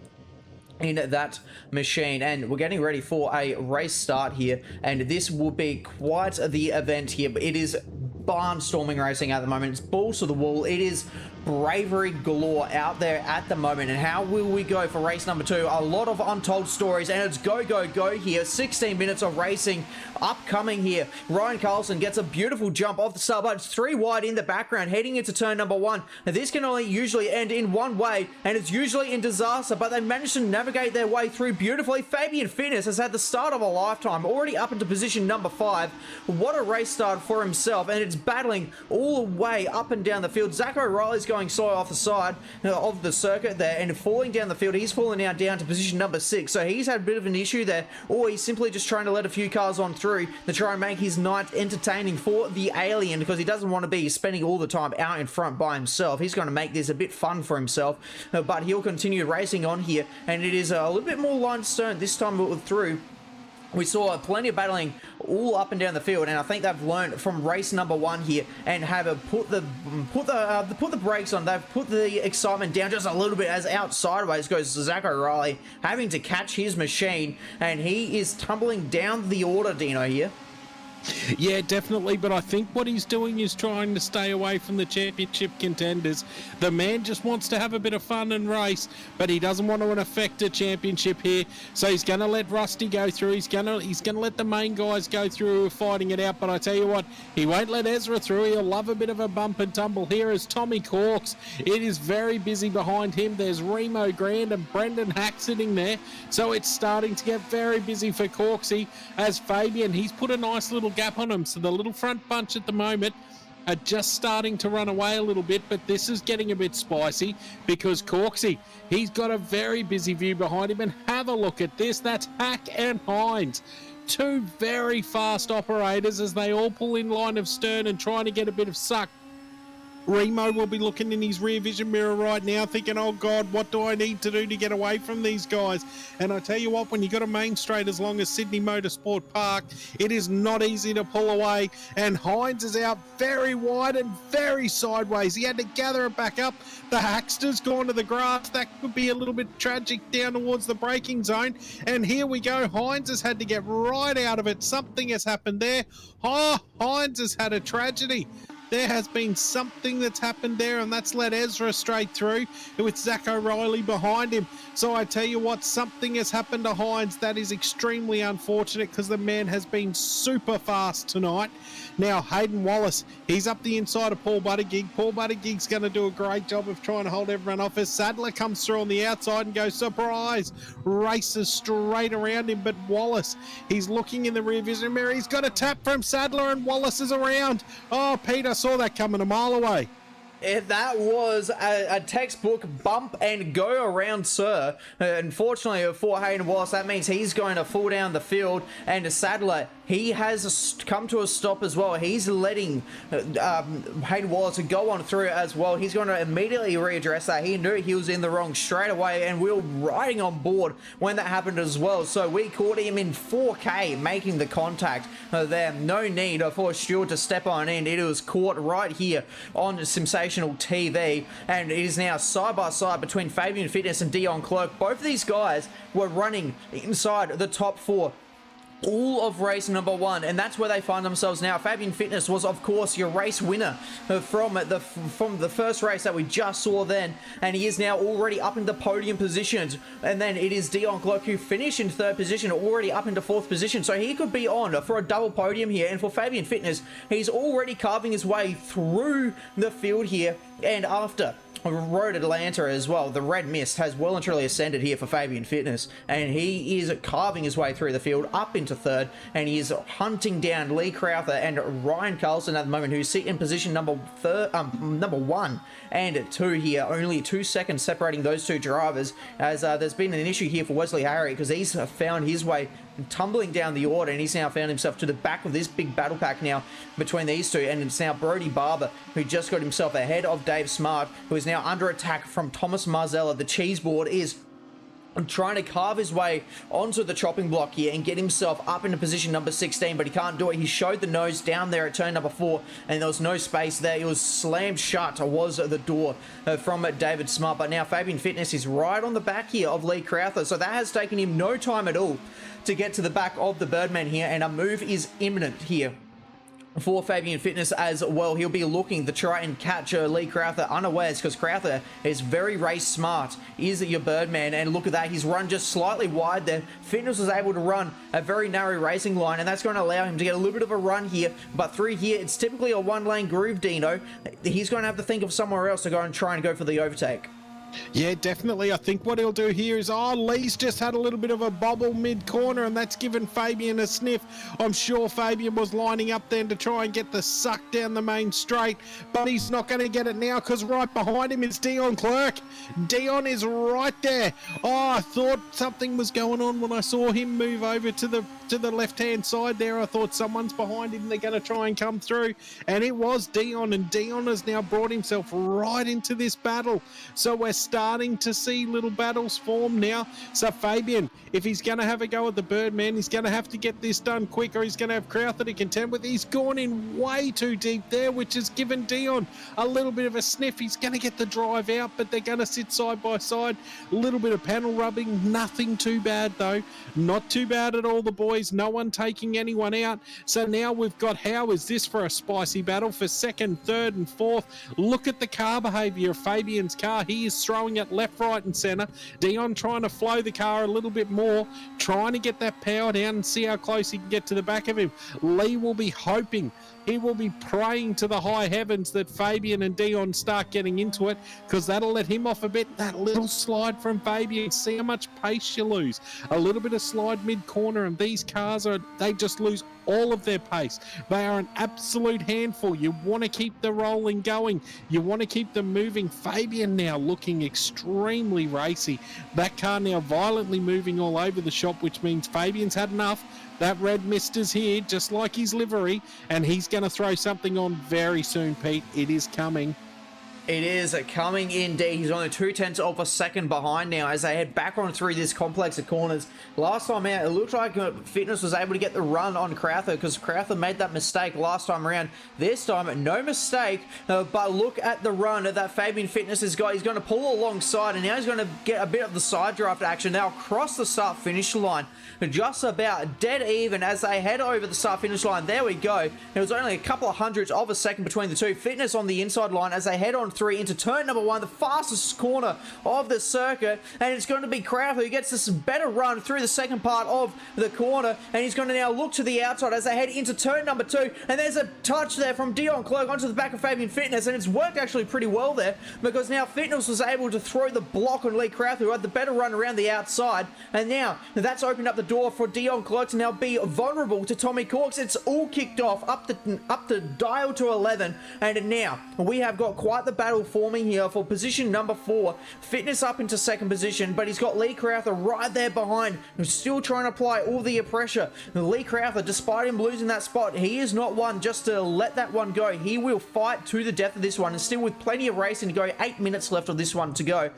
in that machine. And we're getting ready for a race start here, and this will be quite the event here. But it is barnstorming racing at the moment. It's balls to the wall. It is bravery galore out there at the moment. And how will we go for race number 2? A lot of untold stories, and it's go, go, go here. 16 minutes of racing upcoming here. Ryan Carlson gets a beautiful jump off the start, but it's 3 wide in the background heading into turn number 1. Now, this can only usually end in one way, and it's usually in disaster, but they managed to navigate their way through beautifully. Fabian Fitness has had the start of a lifetime, already up into position number 5. What a race start for himself, and it's battling all the way up and down the field. Zach O'Reilly's going solo off the side of the circuit there and falling down the field. He's fallen now down to position number 6, so he's had a bit of an issue there, or he's simply just trying to let a few cars on through to try and make his night entertaining for the alien, because he doesn't want to be spending all the time out in front by himself. He's going to make this a bit fun for himself, but he'll continue racing on here, and it is a little bit more line to stern this time through. We saw plenty of battling all up and down the field, and I think they've learned from race number 1 here and have put the brakes on. They've put the excitement down just a little bit as out sideways goes Zach O'Reilly, having to catch his machine, and he is tumbling down the order, Dino, here. Yeah, definitely, but I think what he's doing is trying to stay away from the championship contenders. The man just wants to have a bit of fun and race, but he doesn't want to affect a championship here, so he's going to let Rusty go through. He's going to let the main guys go through who are fighting it out, but I tell you what, he won't let Ezra through. He'll love a bit of a bump and tumble. Here is Tommy Corks. It is very busy behind him. There's Remo Grand and Brendan Hack sitting there, so it's starting to get very busy for Corksy as Fabian, he's put a nice little gap on him, so the little front bunch at the moment are just starting to run away a little bit, but this is getting a bit spicy because Corksy, he's got a very busy view behind him, and have a look at this. That's Hack and Hines, two very fast operators as they all pull in line of stern and trying to get a bit of suck. Remo will be looking in his rear vision mirror right now thinking, oh God, what do I need to do to get away from these guys? And I tell you what, when you got a main straight as long as Sydney Motorsport Park, it is not easy to pull away. And Hines is out very wide and very sideways. He had to gather it back up. The Hackster's gone to the grass. That could be a little bit tragic down towards the braking zone. And here we go. Hines has had to get right out of it. Something has happened there. Oh, Hines has had a tragedy. There has been something that's happened there, and that's led Ezra straight through with Zach O'Reilly behind him. So I tell you what, something has happened to Hines that is extremely unfortunate because the man has been super fast tonight. Now, Hayden Wallace, he's up the inside of Paul Buttigieg. Paul Buttigieg's going to do a great job of trying to hold everyone off as Sadler comes through on the outside and goes, surprise, races straight around him. But Wallace, he's looking in the rear vision mirror. He's got a tap from Sadler and Wallace is around. Oh, Peter saw that coming a mile away. That was a textbook bump and go around, sir. Unfortunately for Hayden Wallace, that means he's going to fall down the field. And Sadler, he has come to a stop as well. He's letting Hayden Wallace go on through as well. He's going to immediately readdress that. He knew he was in the wrong straight away, and we were riding on board when that happened as well. So we caught him in 4K making the contact there. No need for Stewart to step on in. It was caught right here on Simsational TV, and it is now side by side between Fabian Fitness and Dion Clerk. Both of these guys were running inside the top 4 all of race number 1, and that's where they find themselves now. Fabian Fitness was, of course, your race winner from the first race that we just saw then, and he is now already up into podium positions. And then it is Dion Clerk who finished in 3rd position, already up into 4th position, so he could be on for a double podium here. And for Fabian Fitness, he's already carving his way through the field here, and after Road Atlanta as well, the red mist has well and truly ascended here for Fabian Fitness, and he is carving his way through the field up into 3rd, and he is hunting down Lee Crowther and Ryan Carlson at the moment, who sit in position number 1 and 2 here. Only 2 seconds separating those two drivers, as there's been an issue here for Wesley Harry because he's found his way tumbling down the order, and he's now found himself to the back of this big battle pack now between these two. And it's now Brody Barber, who just got himself ahead of Dave Smart, who is now under attack from Thomas Marzella. The cheese board is trying to carve his way onto the chopping block here and get himself up into position number 16, but he can't do it. He showed the nose down there at turn number 4, and there was no space there. It was slammed shut, was the door from David Smart. But now Fabian Fitness is right on the back here of Lee Crowther, so that has taken him no time at all to get to the back of the Birdman here, and a move is imminent here for Fabian Fitness as well. He'll be looking to try and catch Lee Crowther unawares, because Crowther is very race smart, is your Birdman, and look at that, he's run just slightly wide there. Fitness was able to run a very narrow racing line, and that's going to allow him to get a little bit of a run here. But through here, it's typically a 1-lane groove, Dino. He's going to have to think of somewhere else to go and try and go for the overtake. Yeah, definitely. I think what he'll do here is, Lee's just had a little bit of a bobble mid-corner, and that's given Fabian a sniff. I'm sure Fabian was lining up then to try and get the suck down the main straight, but he's not going to get it now because right behind him is Dion Clerk. Dion is right there. Oh, I thought something was going on when I saw him move over to the left-hand side there. I thought someone's behind him. They're going to try and come through, and it was Dion, and Dion has now brought himself right into this battle. So we're starting to see little battles form now. So Fabian, if he's going to have a go at the Birdman, he's going to have to get this done quick, or he's going to have Crowther to contend with. He's gone in way too deep there, which has given Dion a little bit of a sniff. He's going to get the drive out, but they're going to sit side by side. A little bit of panel rubbing, nothing too bad though. Not too bad at all, the boys. No one taking anyone out. So now we've got, how is this for a spicy battle for second, third and fourth? Look at the car behaviour of Fabian's car. He is throwing it left, right and centre. Dion trying to flow the car a little bit more, trying to get that power down and see how close he can get to the back of him. Lee will be hoping, he will be praying to the high heavens that Fabian and Dion start getting into it, because that'll let him off a bit. That little slide from Fabian, see how much pace you lose. A little bit of slide mid-corner, and these cars, they just lose all of their pace. They are an absolute handful. You want to keep the rolling going. You want to keep them moving. Fabian now looking extremely racy. That car now violently moving all over the shop, which means Fabian's had enough. That red mist is here, just like his livery, and he's going to throw something on very soon, Pete. It is coming. It is coming indeed. He's only 0.2 of a second behind now as they head back on through this complex of corners. Last time out, it looked like Fitness was able to get the run on Crowther, because Crowther made that mistake last time around. This time, no mistake, but look at the run that Fabian Fitness has got. He's going to pull alongside, and now he's going to get a bit of the side draft action. Now across the start-finish line, just about dead even as they head over the start-finish line. There we go. It was only a couple of hundredths of a second between the two. Fitness on the inside line as they head on 3 into turn number 1, the fastest corner of the circuit, and it's going to be Crowther who gets this better run through the second part of the corner, and he's going to now look to the outside as they head into turn number 2, and there's a touch there from Dion Clerk onto the back of Fabian Fitness, and it's worked actually pretty well there, because now Fitness was able to throw the block on Lee Crowther, who had the better run around the outside, and now that's opened up the door for Dion Clerk to now be vulnerable to Tommy Corks. It's all kicked off up the dial to 11, and now we have got quite the battle forming here for position number 4. Fitness up into second position, but he's got Lee Crowther right there behind, who's still trying to apply all the pressure. Lee Crowther, despite him losing that spot, he is not one just to let that one go. He will fight to the death of this one, and still with plenty of racing to go, 8 minutes left of this one to go.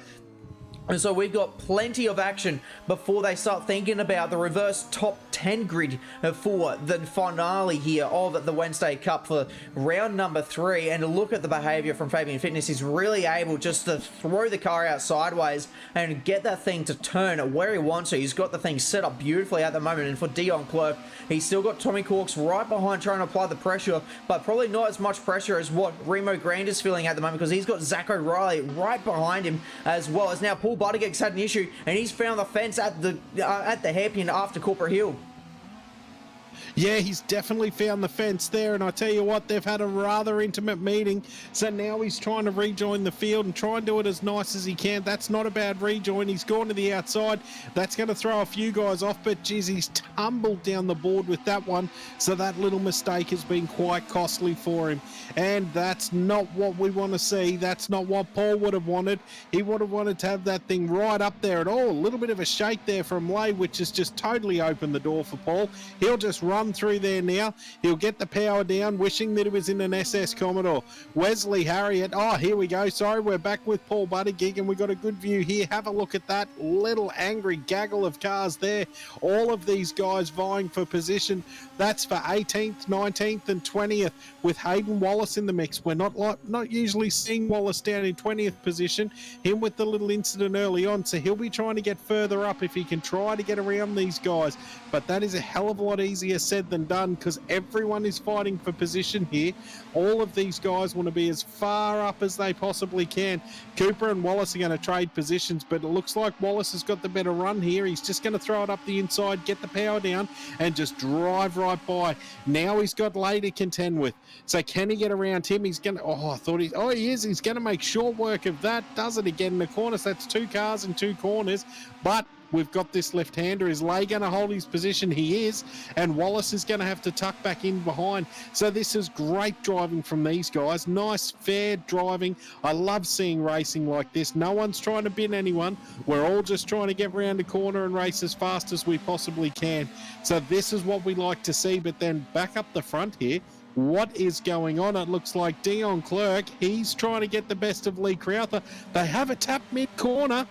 And so we've got plenty of action before they start thinking about the reverse top 10 grid for the finale here of the Wednesday Cup for round number 3. And look at the behavior from Fabian Fitness. He's really able just to throw the car out sideways and get that thing to turn where he wants to. He's got the thing set up beautifully at the moment. And for Dion Clerk, he's still got Tommy Corks right behind trying to apply the pressure, but probably not as much pressure as what Remo Grand is feeling at the moment, because he's got Zach O'Reilly right behind him, as well as now Paul Buttigieg's had an issue, and he's found the fence at the hairpin after Corporate Hill. Yeah, he's definitely found the fence there, and I tell you what, they've had a rather intimate meeting, so now he's trying to rejoin the field and try and do it as nice as he can. That's not a bad rejoin. He's gone to the outside. That's going to throw a few guys off, but geez, he's tumbled down the board with that one, so that little mistake has been quite costly for him, and that's not what we want to see. That's not what Paul would have wanted. He would have wanted to have that thing right up there at all. A little bit of a shake there from Lay, which has just totally opened the door for Paul. He'll just run through there now. He'll get the power down, wishing that it was in an SS Commodore. Wesley Harriet. Oh, here we go. Sorry, we're back with Paul Buttigieg, and we've got a good view here. Have a look at that little angry gaggle of cars there. All of these guys vying for position. That's for 18th, 19th, and 20th, with Hayden Wallace in the mix. We're not usually seeing Wallace down in 20th position. Him with the little incident early on, so he'll be trying to get further up if he can try to get around these guys. But that is a hell of a lot easier said than done, because everyone is fighting for position here. All of these guys want to be as far up as they possibly can. Cooper and Wallace are going to trade positions, but it looks like Wallace has got the better run here. He's just going to throw it up the inside, get the power down, and just drive right by. Now he's got Lay to contend with. So can he get around him? He's going to, he is. He's going to make short work of that. Does it again in the corner. So that's 2 cars in 2 corners, but we've got this left-hander. Is Lay going to hold his position? He is. And Wallace is going to have to tuck back in behind. So this is great driving from these guys. Nice, fair driving. I love seeing racing like this. No one's trying to bin anyone. We're all just trying to get around the corner and race as fast as we possibly can. So this is what we like to see. But then back up the front here, What is going on? It looks like Dion Clerk, he's trying to get the best of Lee Crowther. They have a tap mid-corner,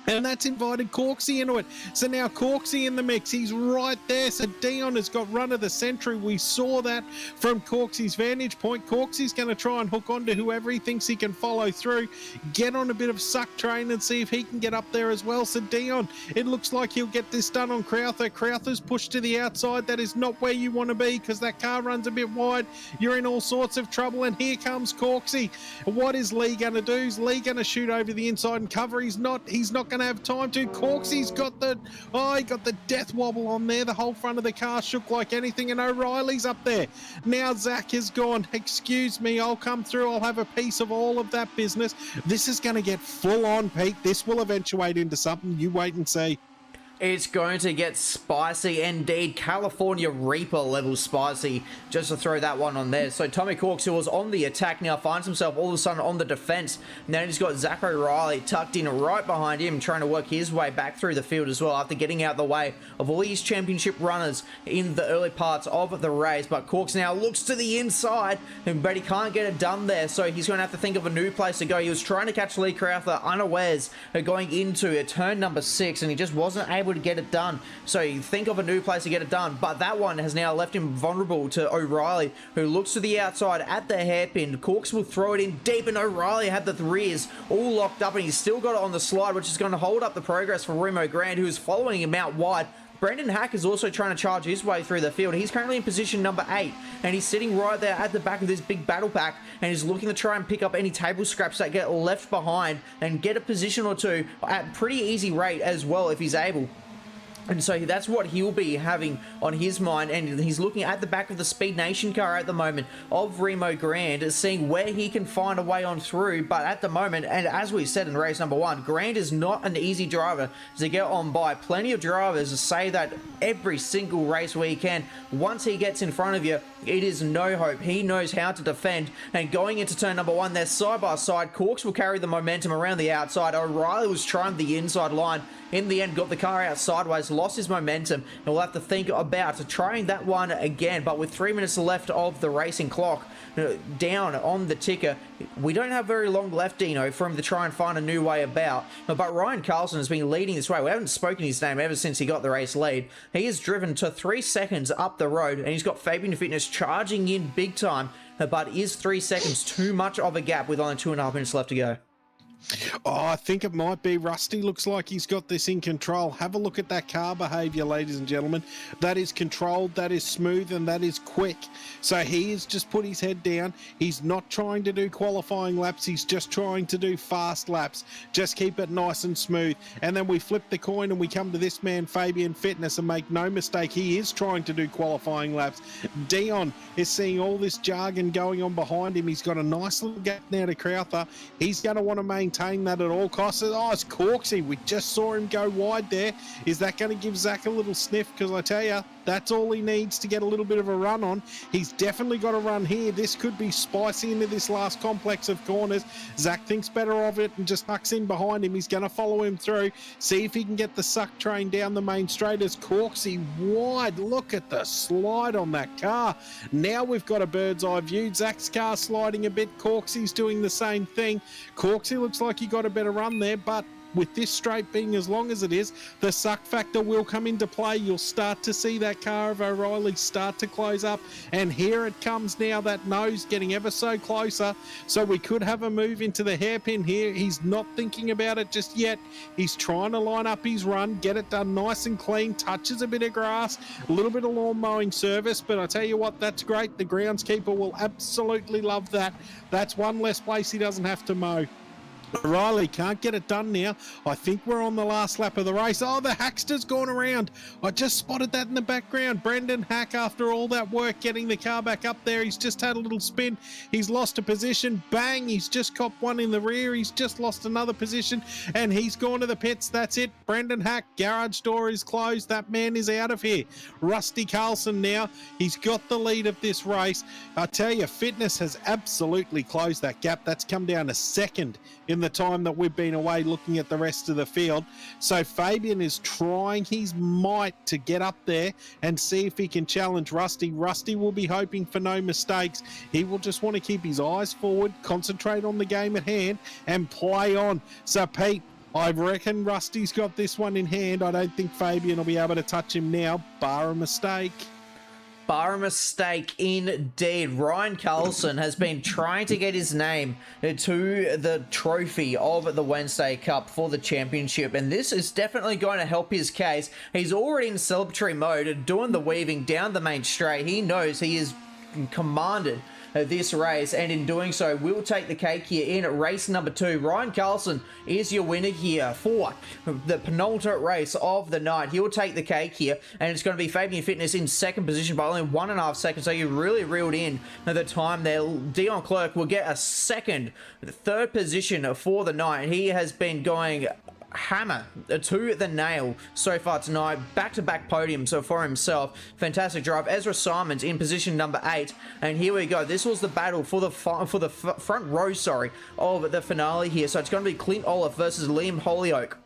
and that's invited Corksy into it. So now Corksy in the mix. He's right there. So Dion has got run of the century. We saw that from Corksy's vantage point. Corksy's going to try and hook onto whoever he thinks he can follow through. Get on a bit of suck train and see if he can get up there as well. So Dion, it looks like he'll get this done on Crowther. Crowther's pushed to the outside. That is not where you want to be because that car runs a bit wide. You're in all sorts of trouble. And here comes Corksy. What is Lee going to do? Is Lee going to shoot over the inside and cover? He's not going to have time to. Corksy's got he got the death wobble on there. The whole front of the car shook like anything, and O'Reilly's up there. Now Zach has gone, excuse me, I'll come through. I'll have a piece of all of that business. This is going to get full on, Pete. This will eventuate into something. You wait and see. It's going to get spicy indeed. California Reaper level spicy, just to throw that one on there. So Tommy Corks, who was on the attack, now finds himself all of a sudden on the defense. Now he's got Zach O'Reilly tucked in right behind him, trying to work his way back through the field as well after getting out the way of all these championship runners in the early parts of the race. But Corks now looks to the inside, but he can't get it done there, so he's going to have to think of a new place to go. He was trying to catch Lee Crowther unawares going into turn number 6, and he just wasn't able to get it done. So you think of a new place to get it done, but that one has now left him vulnerable to O'Reilly, who looks to the outside at the hairpin. Corks will throw it in deep, and O'Reilly had the rears all locked up, and he's still got it on the slide, which is going to hold up the progress for Remo Grand, who is following him out wide. Brendan Hack is also trying to charge his way through the field. He's currently in position number 8, and he's sitting right there at the back of this big battle pack, and he's looking to try and pick up any table scraps that get left behind and get a position or two at pretty easy rate as well if he's able. And so that's what he'll be having on his mind, and he's looking at the back of the Speed Nation car at the moment of Remo Grand, seeing where he can find a way on through. But at the moment, and as we said in race number 1, Grand is not an easy driver to get on by. Plenty of drivers say that every single race where he can. Once he gets in front of you, it is no hope. He knows how to defend, and going into turn number 1, they're side by side. Corks will carry the momentum around the outside. O'Reilly was trying the inside line. In the end, got the car out sideways, lost his momentum, and we'll have to think about trying that one again. But with 3 minutes left of the racing clock down on the ticker, we don't have very long left, Dino, for him to try and find a new way about. But Ryan Carlson has been leading this way. We haven't spoken his name ever since he got the race lead. He has driven to 3 seconds up the road, and he's got Fabian Fitness charging in big time. But is 3 seconds too much of a gap with only 2.5 minutes left to go? Oh, I think it might be. Rusty looks like he's got this in control. Have a look at that car behaviour, ladies and gentlemen. That is controlled, that is smooth, and that is quick. So he has just put his head down. He's not trying to do qualifying laps. He's just trying to do fast laps. Just keep it nice and smooth. And then we flip the coin and we come to this man, Fabian Fitness, and make no mistake, he is trying to do qualifying laps. Dion is seeing all this jargon going on behind him. He's got a nice little gap now to Crowther. He's going to want to maintain that at all costs. Oh, it's Corksy. We just saw him go wide there. Is that going to give Zach a little sniff? Because I tell you, that's all he needs to get a little bit of a run on. He's definitely got a run here. This could be spicy into this last complex of corners. Zach thinks better of it and just tucks in behind him. He's going to follow him through. See if he can get the suck train down the main straight as Corksy wide. Look at the slide on that car. Now we've got a bird's eye view. Zach's car sliding a bit. Corksy's doing the same thing. Corksy looks like he got a better run there, but with this straight being as long as it is, the suck factor will come into play. You'll start to see that car of O'Reilly start to close up, and here it comes now, that nose getting ever so closer. So we could have a move into the hairpin here. He's not thinking about it just yet. He's trying to line up his run, get it done nice and clean, touches a bit of grass, a little bit of lawn mowing service, but I tell you what, that's great. The groundskeeper will absolutely love that. That's one less place he doesn't have to mow. O'Reilly can't get it done now. I think we're on the last lap of the race. Oh, the Hackster's gone around. I just spotted that in the background. Brendan Hack, after all that work getting the car back up there, he's just had a little spin. He's lost a position. Bang, he's just copped one in the rear. He's just lost another position, and he's gone to the pits. That's it. Brendan Hack, garage door is closed. That man is out of here. Rusty Carlson now. He's got the lead of this race. I tell you, Fitness has absolutely closed that gap. That's come down to second in in the time that we've been away looking at the rest of the field. So Fabian is trying his might to get up there and see if he can challenge Rusty. Rusty will be hoping for no mistakes. He will just want to keep his eyes forward, concentrate on the game at hand, and play on. So Pete, I reckon Rusty's got this one in hand. I don't think Fabian will be able to touch him now, bar a mistake. Bar a mistake indeed. Ryan Carlson has been trying to get his name to the trophy of the Wednesday Cup for the championship, and this is definitely going to help his case. He's already in celebratory mode, doing the weaving down the main straight. He knows he is commanded this race, and in doing so will take the cake here in race number 2. Ryan Carlson is your winner here for the penultimate race of the night. He'll take the cake here, and it's going to be Fabian Fitness in second position by only 1.5 seconds, so you really reeled in the time there. Dion Clerk will get a third position for the night. He has been going hammer to the nail so far tonight. Back-to-back podiums for himself. Fantastic drive. Ezra Simons in position number 8, and here we go. This was the battle for the front row, of the finale here. So it's going to be Clint Olive versus Liam Holyoke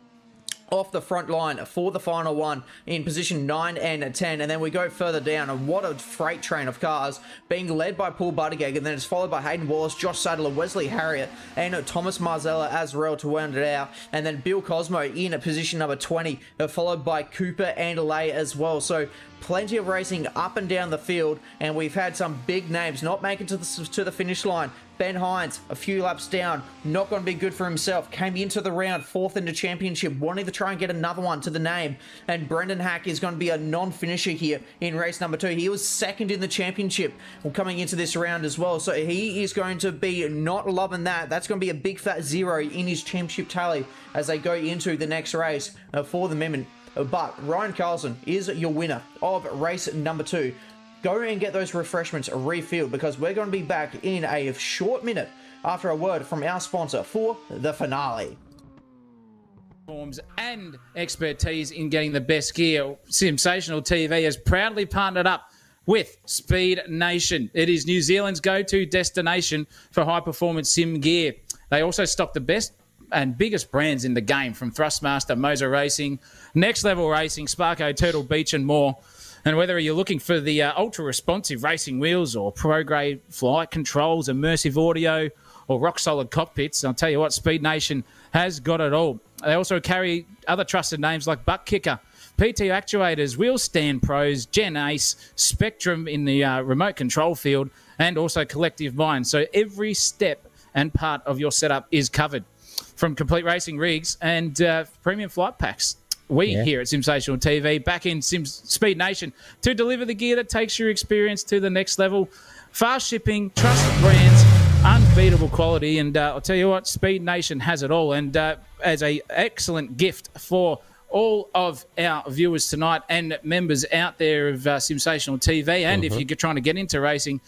off the front line for the final one in position 9 and 10, and then we go further down, and what a freight train of cars being led by Paul Buttigieg, and then it's followed by Hayden Wallace, Josh Sadler, Wesley Harriet, and Thomas Marzella as well to round it out, and then Bill Cosmo in position number 20, followed by Cooper and Lay as well. So plenty of racing up and down the field, and we've had some big names not making to the finish line. Ben Hines, a few laps down, not going to be good for himself. Came into the round, 4th in the championship, wanting to try and get another one to the name. And Brendan Hack is going to be a non-finisher here in race number 2. He was 2nd in the championship coming into this round as well. So he is going to be not loving that. That's going to be a big fat 0 in his championship tally as they go into the next race for the moment. But Ryan Carlson is your winner of race number 2. Go and get those refreshments refilled, because we're going to be back in a short minute after a word from our sponsor for the finale. Forms and expertise in getting the best gear. Simsational TV has proudly partnered up with Speed Nation. It is New Zealand's go-to destination for high-performance sim gear. They also stock the best and biggest brands in the game, from Thrustmaster, Moser Racing, Next Level Racing, Sparko, Turtle Beach, and more. And whether you're looking for the ultra-responsive racing wheels or pro-grade flight controls, immersive audio, or rock-solid cockpits, I'll tell you what, Speed Nation has got it all. They also carry other trusted names like Butt Kicker, PT Actuators, Wheel Stand Pros, Gen Ace, Spectrum in the remote control field, and also Collective Mind. So every step and part of your setup is covered, from complete racing rigs and premium flight packs. We here at Simsational TV, back in Speed Nation, to deliver the gear that takes your experience to the next level. Fast shipping, trusted brands, unbeatable quality, and I'll tell you what, Speed Nation has it all. And as an excellent gift for all of our viewers tonight and members out there of Simsational TV, and if you're trying to get into racing,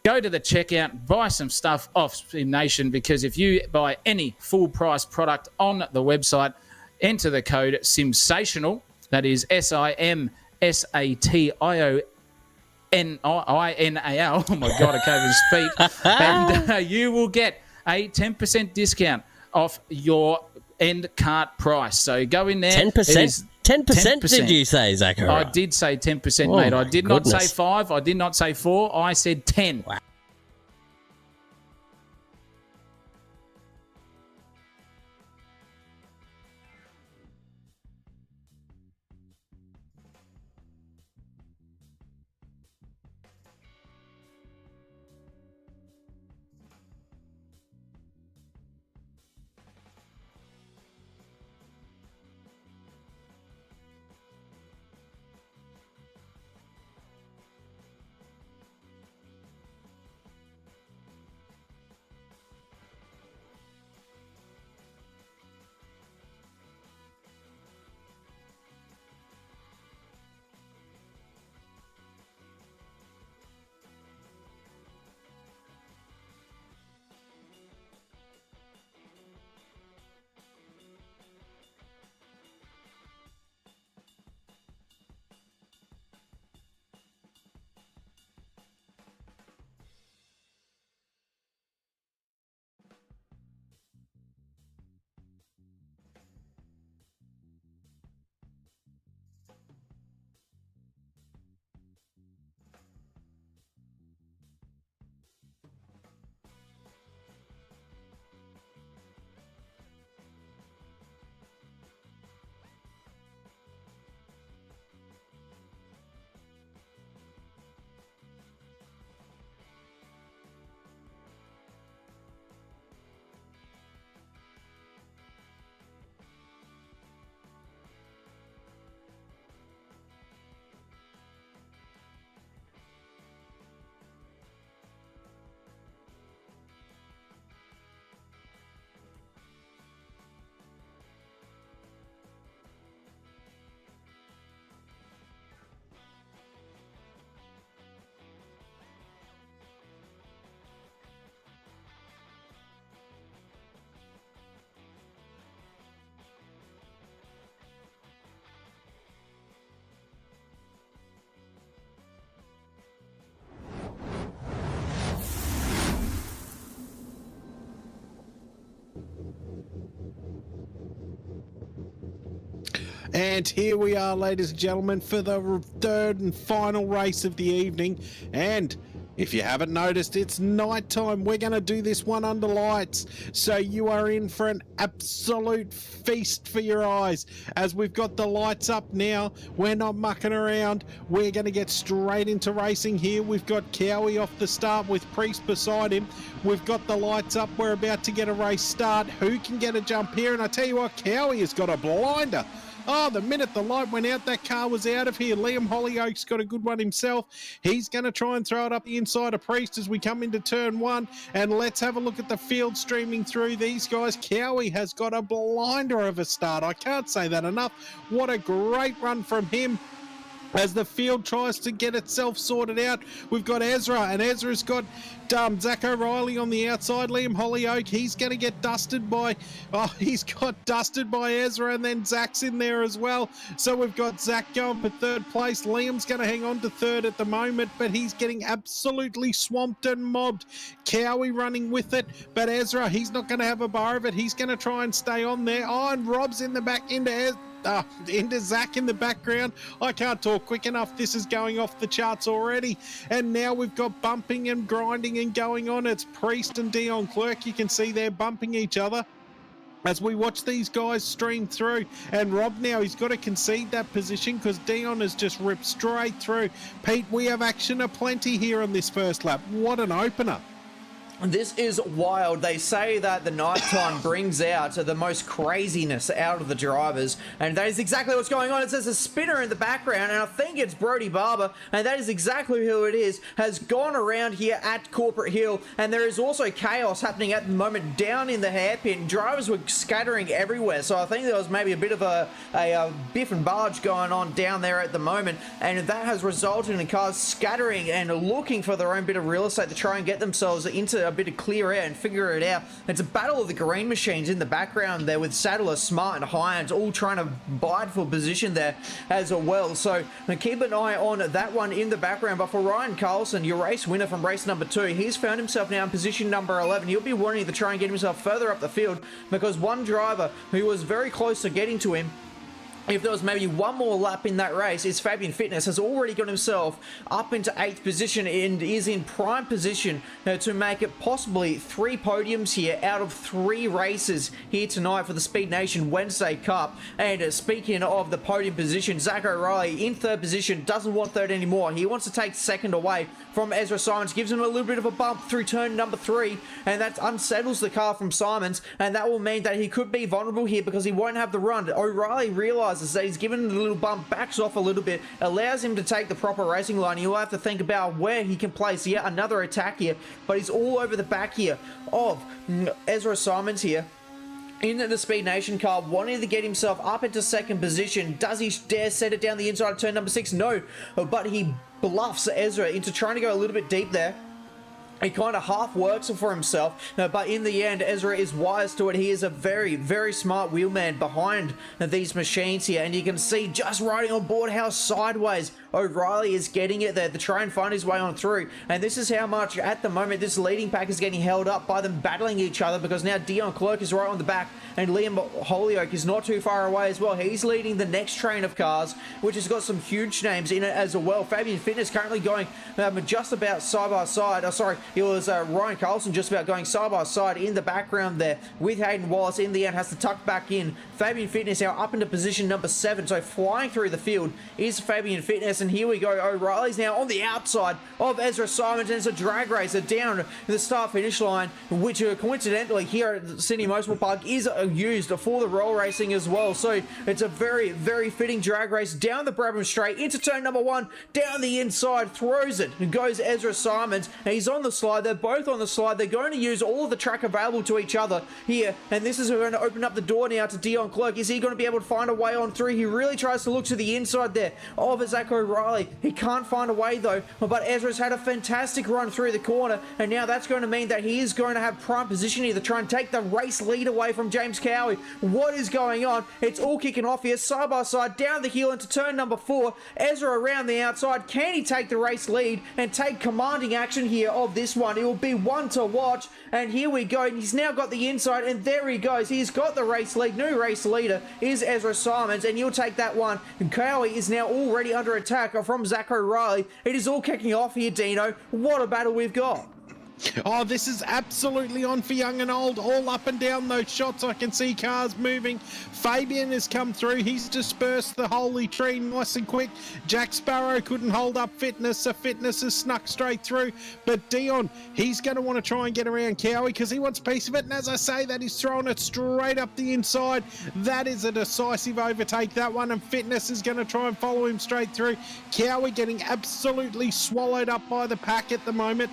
go to the checkout, buy some stuff off Speed Nation, because if you buy any full-price product on the website, enter the code SIMSATIONAL, that is SIMSATIONAL. Oh my God, I can't even speak. And you will get a 10% discount off your end cart price. So go in there. 10%? 10% did you say, Zachary? I did say 10%, mate. I did not say 5. I did not say 4. I said 10. Wow. And here we are, ladies and gentlemen, for the third and final race of the evening. And if you haven't noticed, it's night time. We're going to do this one under lights. So you are in for an absolute feast for your eyes. As we've got the lights up now, we're not mucking around. We're going to get straight into racing here. We've got Cowie off the start with Priest beside him. We've got the lights up. We're about to get a race start. Who can get a jump here? And I tell you what, Cowie has got a blinder. Oh, the minute the light went out, that car was out of here. Liam Hollyoaks got a good one himself. He's going to try and throw it up the inside of Priest as we come into turn one. And let's have a look at the field streaming through these guys. Cowie has got a blinder of a start. I can't say that enough. What a great run from him. As the field tries to get itself sorted out, we've got Ezra, and Ezra's got Zach O'Reilly on the outside. Liam Hollyoak, he's going to get dusted by, he's got dusted by Ezra, and then Zach's in there as well. So we've got Zach going for third place. Liam's going to hang on to third at the moment, but he's getting absolutely swamped and mobbed. Cowie running with it, but Ezra, he's not going to have a bar of it. He's going to try and stay on there. Oh, and Rob's in the back into Zach in the background. I can't talk quick enough. This is going off the charts already. And now we've got bumping and grinding and going on. It's Priest and Dion Clerk. You can see they're bumping each other as we watch these guys stream through. And Rob now, he's got to concede that position because Dion has just ripped straight through. Pete, we have action aplenty here on this first lap. What an opener. This is wild. They say that the nighttime brings out the most craziness out of the drivers, and that is exactly what's going on. It says a spinner in the background, and I think it's Brody Barber, and that is exactly who it is, has gone around here at Corporate Hill, and there is also chaos happening at the moment down in the hairpin. Drivers were scattering everywhere, so I think there was maybe a bit of a biff and barge going on down there at the moment, and that has resulted in cars scattering and looking for their own bit of real estate to try and get themselves into a bit of clear air and figure it out. It's a battle of the green machines in the background there with Sadler, Smart and Hines all trying to bide for position there as well. So keep an eye on that one in the background. But for Ryan Carlson, your race winner from race number 2, he's found himself now in position number 11. He'll be wanting to try and get himself further up the field because one driver who was very close to getting to him, if there was maybe one more lap in that race, is Fabian Fitness, has already got himself up into 8th position and is in prime position to make it possibly 3 podiums here out of 3 races here tonight for the Speed Nation Wednesday Cup. And speaking of the podium position, Zach O'Reilly in 3rd position, doesn't want 3rd anymore. He wants to take 2nd away from Ezra Simons, gives him a little bit of a bump through turn number 3, and that unsettles the car from Simons, and that will mean that he could be vulnerable here because he won't have the run. O'Reilly realizes that he's given a little bump, backs off a little bit, allows him to take the proper racing line. He'll have to think about where he can place yet another attack here, but he's all over the back here of Ezra Simons here in the Speed Nation car, wanting to get himself up into 2nd position. Does he dare set it down the inside of turn number 6? No, but he bluffs Ezra into trying to go a little bit deep there. He kind of half works for himself, but in the end, Ezra is wise to it. He is a very, very smart wheelman behind these machines here, and you can see just riding on board how sideways O'Reilly is getting it there to try and find his way on through. And this is how much, at the moment, this leading pack is getting held up by them battling each other, because now Dion Clerk is right on the back, and Liam Hollyoak is not too far away as well. He's leading the next train of cars, which has got some huge names in it as well. Fabian Fitness currently going just about side by side. It was Ryan Carlson just about going side by side in the background there with Hayden Wallace. In the end, has to tuck back in. Fabian Fitness now up into position number 7. So flying through the field is Fabian Fitness. And here we go. O'Reilly's now on the outside of Ezra Simons. And it's a drag racer down the start-finish line, which coincidentally here at Sydney Motorsport Park is used for the roll racing as well. So it's a very, very fitting drag race down the Brabham Straight into turn number 1. Down the inside, throws it, and goes Ezra Simons. And he's on the slide. They're both on the slide. They're going to use all of the track available to each other here, and this is going to open up the door now to Dion Clerk. Is he going to be able to find a way on through? He really tries to look to the inside there of Zach O'Reilly. Riley. He can't find a way though, but Ezra's had a fantastic run through the corner, and now that's going to mean that he is going to have prime position here to try and take the race lead away from James Cowie. What is going on? It's all kicking off here, side by side, down the hill into turn number 4. Ezra around the outside. Can he take the race lead and take commanding action here of this one? It will be one to watch, and here we go. He's now got the inside, and there he goes. He's got the race lead. New race leader is Ezra Simons, and he'll take that one. And Cowie is now already under attack from Zach O'Reilly. It is all kicking off here, Dino. What a battle we've got. Oh, this is absolutely on for young and old. All up and down those shots. I can see cars moving. Fabian has come through. He's dispersed the holy tree nice and quick. Jack Sparrow couldn't hold up Fitness, so Fitness has snuck straight through. But Dion, he's going to want to try and get around Cowie because he wants a piece of it. And as I say that, he's throwing it straight up the inside. That is a decisive overtake, that one. And Fitness is going to try and follow him straight through. Cowie getting absolutely swallowed up by the pack at the moment.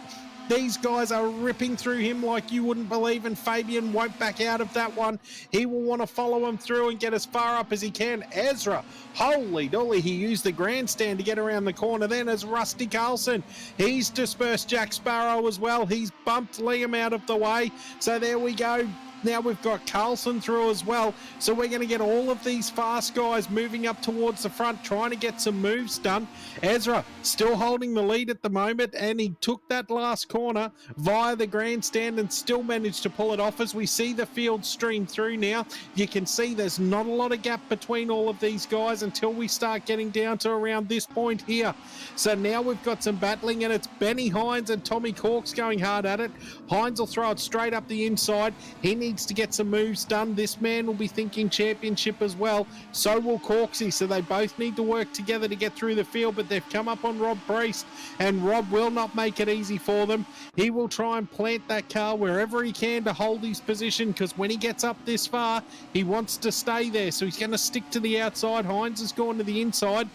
These guys are ripping through him like you wouldn't believe, and Fabian won't back out of that one. He will want to follow him through and get as far up as he can. Ezra, holy dolly, he used the grandstand to get around the corner then as Rusty Carlson. He's dispersed Jack Sparrow as well. He's bumped Liam out of the way. So there we go. Now we've got Carlson through as well. So we're going to get all of these fast guys moving up towards the front, trying to get some moves done. Ezra still holding the lead at the moment, and he took that last corner via the grandstand and still managed to pull it off. As we see the field stream through now, you can see there's not a lot of gap between all of these guys until we start getting down to around this point here. So now we've got some battling, and it's Benny Hines and Tommy Corks going hard at it. Hines will throw it straight up the inside. He needs to get some moves done. This man will be thinking championship as well. So will Corksy. So they both need to work together to get through the field, but they've come up on Rob Priest, and Rob will not make it easy for them. He will try and plant that car wherever he can to hold his position, because when he gets up this far, he wants to stay there. So he's going to stick to the outside. Hines has gone to the inside.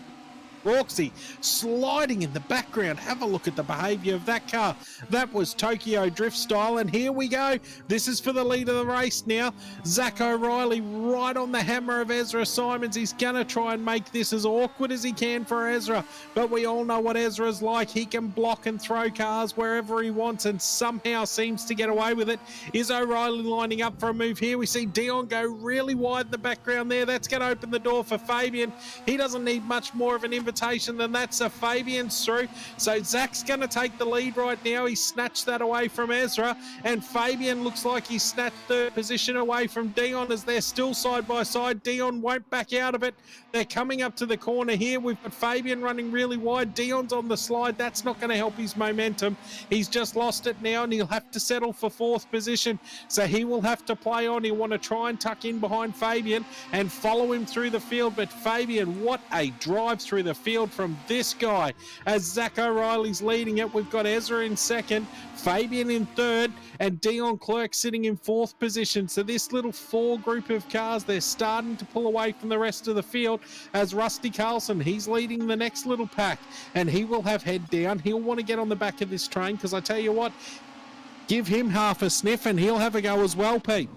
Roxy sliding in the background. Have a look at the behaviour of that car. That was Tokyo Drift style, and here we go. This is for the lead of the race now. Zach O'Reilly right on the hammer of Ezra Simons. He's going to try and make this as awkward as he can for Ezra, but we all know what Ezra's like. He can block and throw cars wherever he wants and somehow seems to get away with it. Is O'Reilly lining up for a move here? We see Dion go really wide in the background there. That's going to open the door for Fabian. He doesn't need much more of an invitation than that, so Fabian's through. So Zach's going to take the lead right now. He snatched that away from Ezra, and Fabian looks like he snatched third position away from Dion as they're still side by side. Dion won't back out of it. They're coming up to the corner here. We've got Fabian running really wide. Dion's on the slide. That's not going to help his momentum. He's just lost it now, and he'll have to settle for fourth position. So he will have to play on. He'll want to try and tuck in behind Fabian and follow him through the field. But Fabian, what a drive through the field from this guy. As Zach O'Reilly's leading it, we've got Ezra in second, Fabian in third, and Dion Clerk sitting in fourth position. So this little four group of cars, they're starting to pull away from the rest of the field as Rusty Carlson, he's leading the next little pack, and he will have head down. He'll want to get on the back of this train, because I tell you what, give him half a sniff and he'll have a go as well, Pete.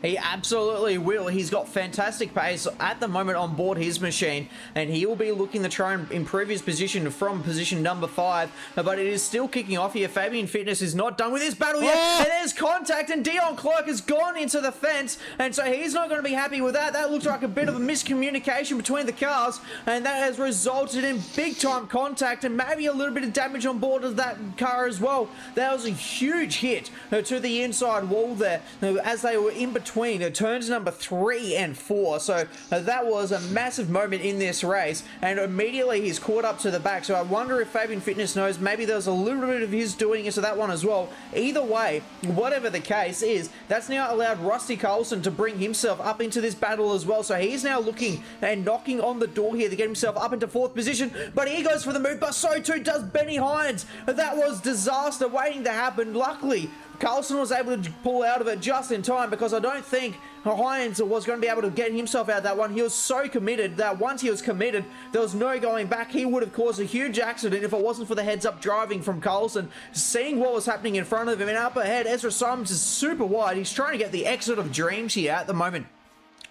He absolutely will. He's got fantastic pace at the moment on board his machine, and he will be looking to try and improve his position from position number 5, but it is still kicking off here. Fabian Fitness is not done with this battle yet, and there's contact, and Dion Clerk has gone into the fence, and so he's not going to be happy with that. That looks like a bit of a miscommunication between the cars, and that has resulted in big-time contact and maybe a little bit of damage on board of that car as well. That was a huge hit to the inside wall there as they were in between turns number 3 and 4. So that was a massive moment in this race, and immediately he's caught up to the back. So I wonder if Fabian Fitness knows maybe there's a little bit of his doing into that one as well. Either way, whatever the case is, that's now allowed Rusty Carlson to bring himself up into this battle as well. So he's now looking and knocking on the door here to get himself up into fourth position, but he goes for the move, but so too does Benny Hines. That was disaster waiting to happen. Luckily, Carlson was able to pull out of it just in time, because I don't think Hines was going to be able to get himself out of that one. He was so committed that once he was committed, there was no going back. He would have caused a huge accident if it wasn't for the heads-up driving from Carlson, seeing what was happening in front of him. And up ahead, Ezra Simons is super wide. He's trying to get the exit of dreams here at the moment.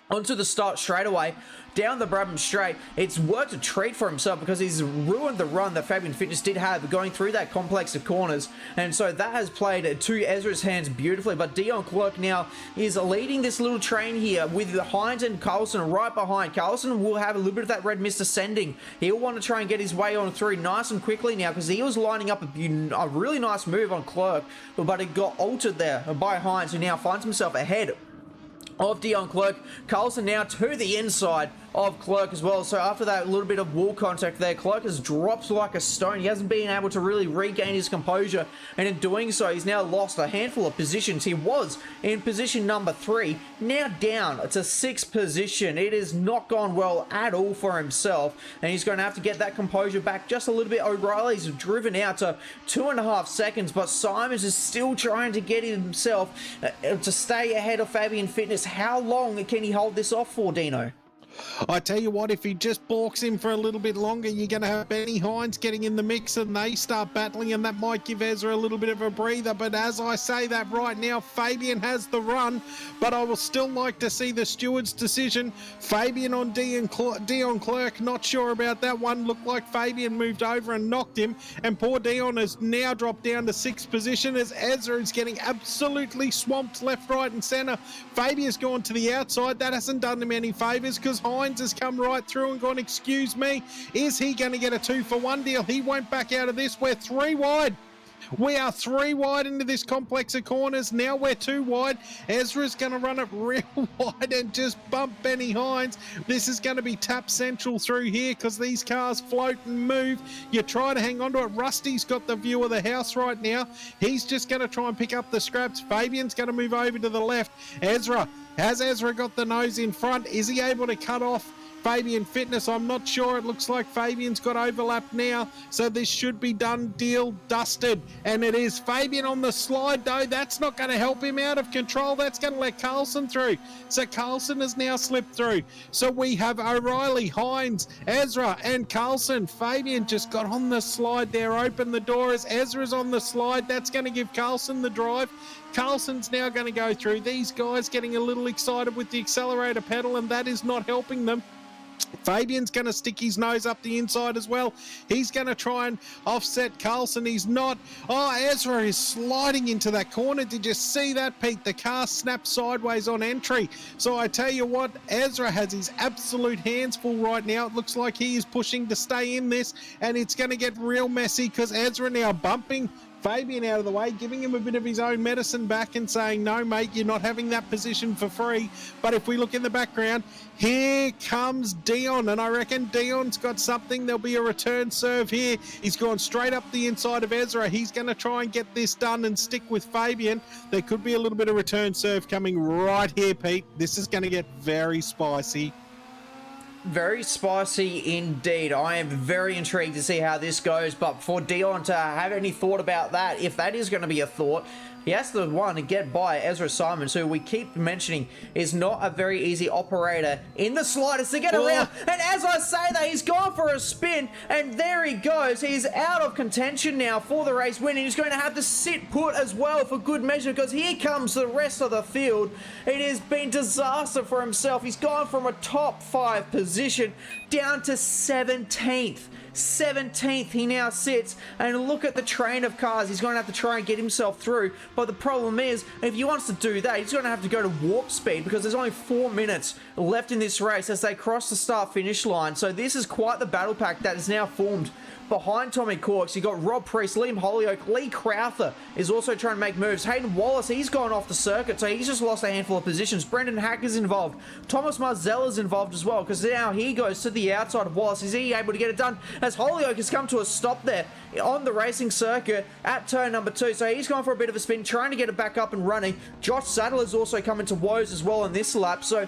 onto the start straight away, down the Brabham straight. It's worked a treat for himself because he's ruined the run that Fabian Fitness did have going through that complex of corners, and so that has played to Ezra's hands beautifully. But Dion Clerk now is leading this little train here with Hines and Carlson right behind. Carlson will have a little bit of that red mist ascending. He'll want to try and get his way on through nice and quickly now because he was lining up a really nice move on Clerk, but it got altered there by Hines, who now finds himself ahead of Dion Clerk. Carlson now to the inside of Clerk as well. So after that little bit of wall contact there, Clerk has dropped like a stone. He hasn't been able to really regain his composure, and in doing so, he's now lost a handful of positions. He was in position number 3, now down to 6th position. It has not gone well at all for himself, and he's going to have to get that composure back just a little bit. O'Reilly's driven out to 2.5 seconds, but Simons is still trying to get himself to stay ahead of Fabian Fitness. How long can he hold this off for, Dino? I tell you what, if he just balks him for a little bit longer, you're going to have Benny Hines getting in the mix and they start battling, and that might give Ezra a little bit of a breather. But as I say that right now, Fabian has the run, but I will still like to see the steward's decision. Fabian on Dion Clerk, not sure about that one. Looked like Fabian moved over and knocked him, and poor Dion has now dropped down to 6th position as Ezra is getting absolutely swamped left, right and centre. Fabian's gone to the outside. That hasn't done him any favours because Hines has come right through and gone, excuse me, is he going to get a 2-for-1 deal? He won't back out of this. We're 3 wide. We are 3 wide into this complex of corners. Now we're 2 wide. Ezra's going to run it real wide and just bump Benny Hines. This is going to be tap central through here because these cars float and move. You try to hang on to it. Rusty's got the view of the house right now. He's just going to try and pick up the scraps. Fabian's going to move over to the left. Has Ezra got the nose in front? Is he able to cut off Fabian Fitness? I'm not sure. It looks like Fabian's got overlap now, so this should be done, deal, dusted. And it is Fabian on the slide, though. That's not going to help him out of control. That's going to let Carlson through. So Carlson has now slipped through. So we have O'Reilly, Hines, Ezra, and Carlson. Fabian just got on the slide there. Open the door as Ezra's on the slide. That's going to give Carlson the drive. Carlson's now going to go through. These guys getting a little excited with the accelerator pedal, and that is not helping them. Fabian's going to stick his nose up the inside as well. He's going to try and offset Carlson. He's not. Oh, Ezra is sliding into that corner. Did you see that, Pete? The car snapped sideways on entry. So I tell you what, Ezra has his absolute hands full right now. It looks like he is pushing to stay in this, and it's going to get real messy because Ezra now bumping Fabian out of the way, giving him a bit of his own medicine back and saying, no, mate, you're not having that position for free. But if we look in the background, here comes Dion, and I reckon Dion's got something. There'll be a return serve here. He's gone straight up the inside of Ezra. He's going to try and get this done and stick with Fabian. There could be a little bit of return serve coming right here, Pete. This is going to get very spicy. Very spicy indeed. I am very intrigued to see how this goes, but for Dion to have any thought about that, if that is going to be a thought, he has to, one, get by Ezra Simons, who we keep mentioning is not a very easy operator in the slightest to get around. And as I say that, he's gone for a spin, and there he goes. He's out of contention now for the race win. He's going to have to sit put as well for good measure, because here comes the rest of the field. It has been disaster for himself. He's gone from a top 5 position down to 17th. 17th he now sits, and look at the train of cars he's going to have to try and get himself through. But the problem is, if he wants to do that, he's going to have to go to warp speed, because there's only 4 minutes left in this race as they cross the start finish line. So this is quite the battle pack that is now formed behind Tommy Corks. You got Rob Priest, Liam Holyoke, Lee Crowther is also trying to make moves. Hayden Wallace, he's gone off the circuit, so he's just lost a handful of positions. Brendan Hacker's involved. Thomas Marzella's involved as well, because now he goes to the outside of Wallace. Is he able to get it done? As Holyoke has come to a stop there on the racing circuit at turn number 2. So he's gone for a bit of a spin, trying to get it back up and running. Josh Saddler's also coming to woes as well in this lap. So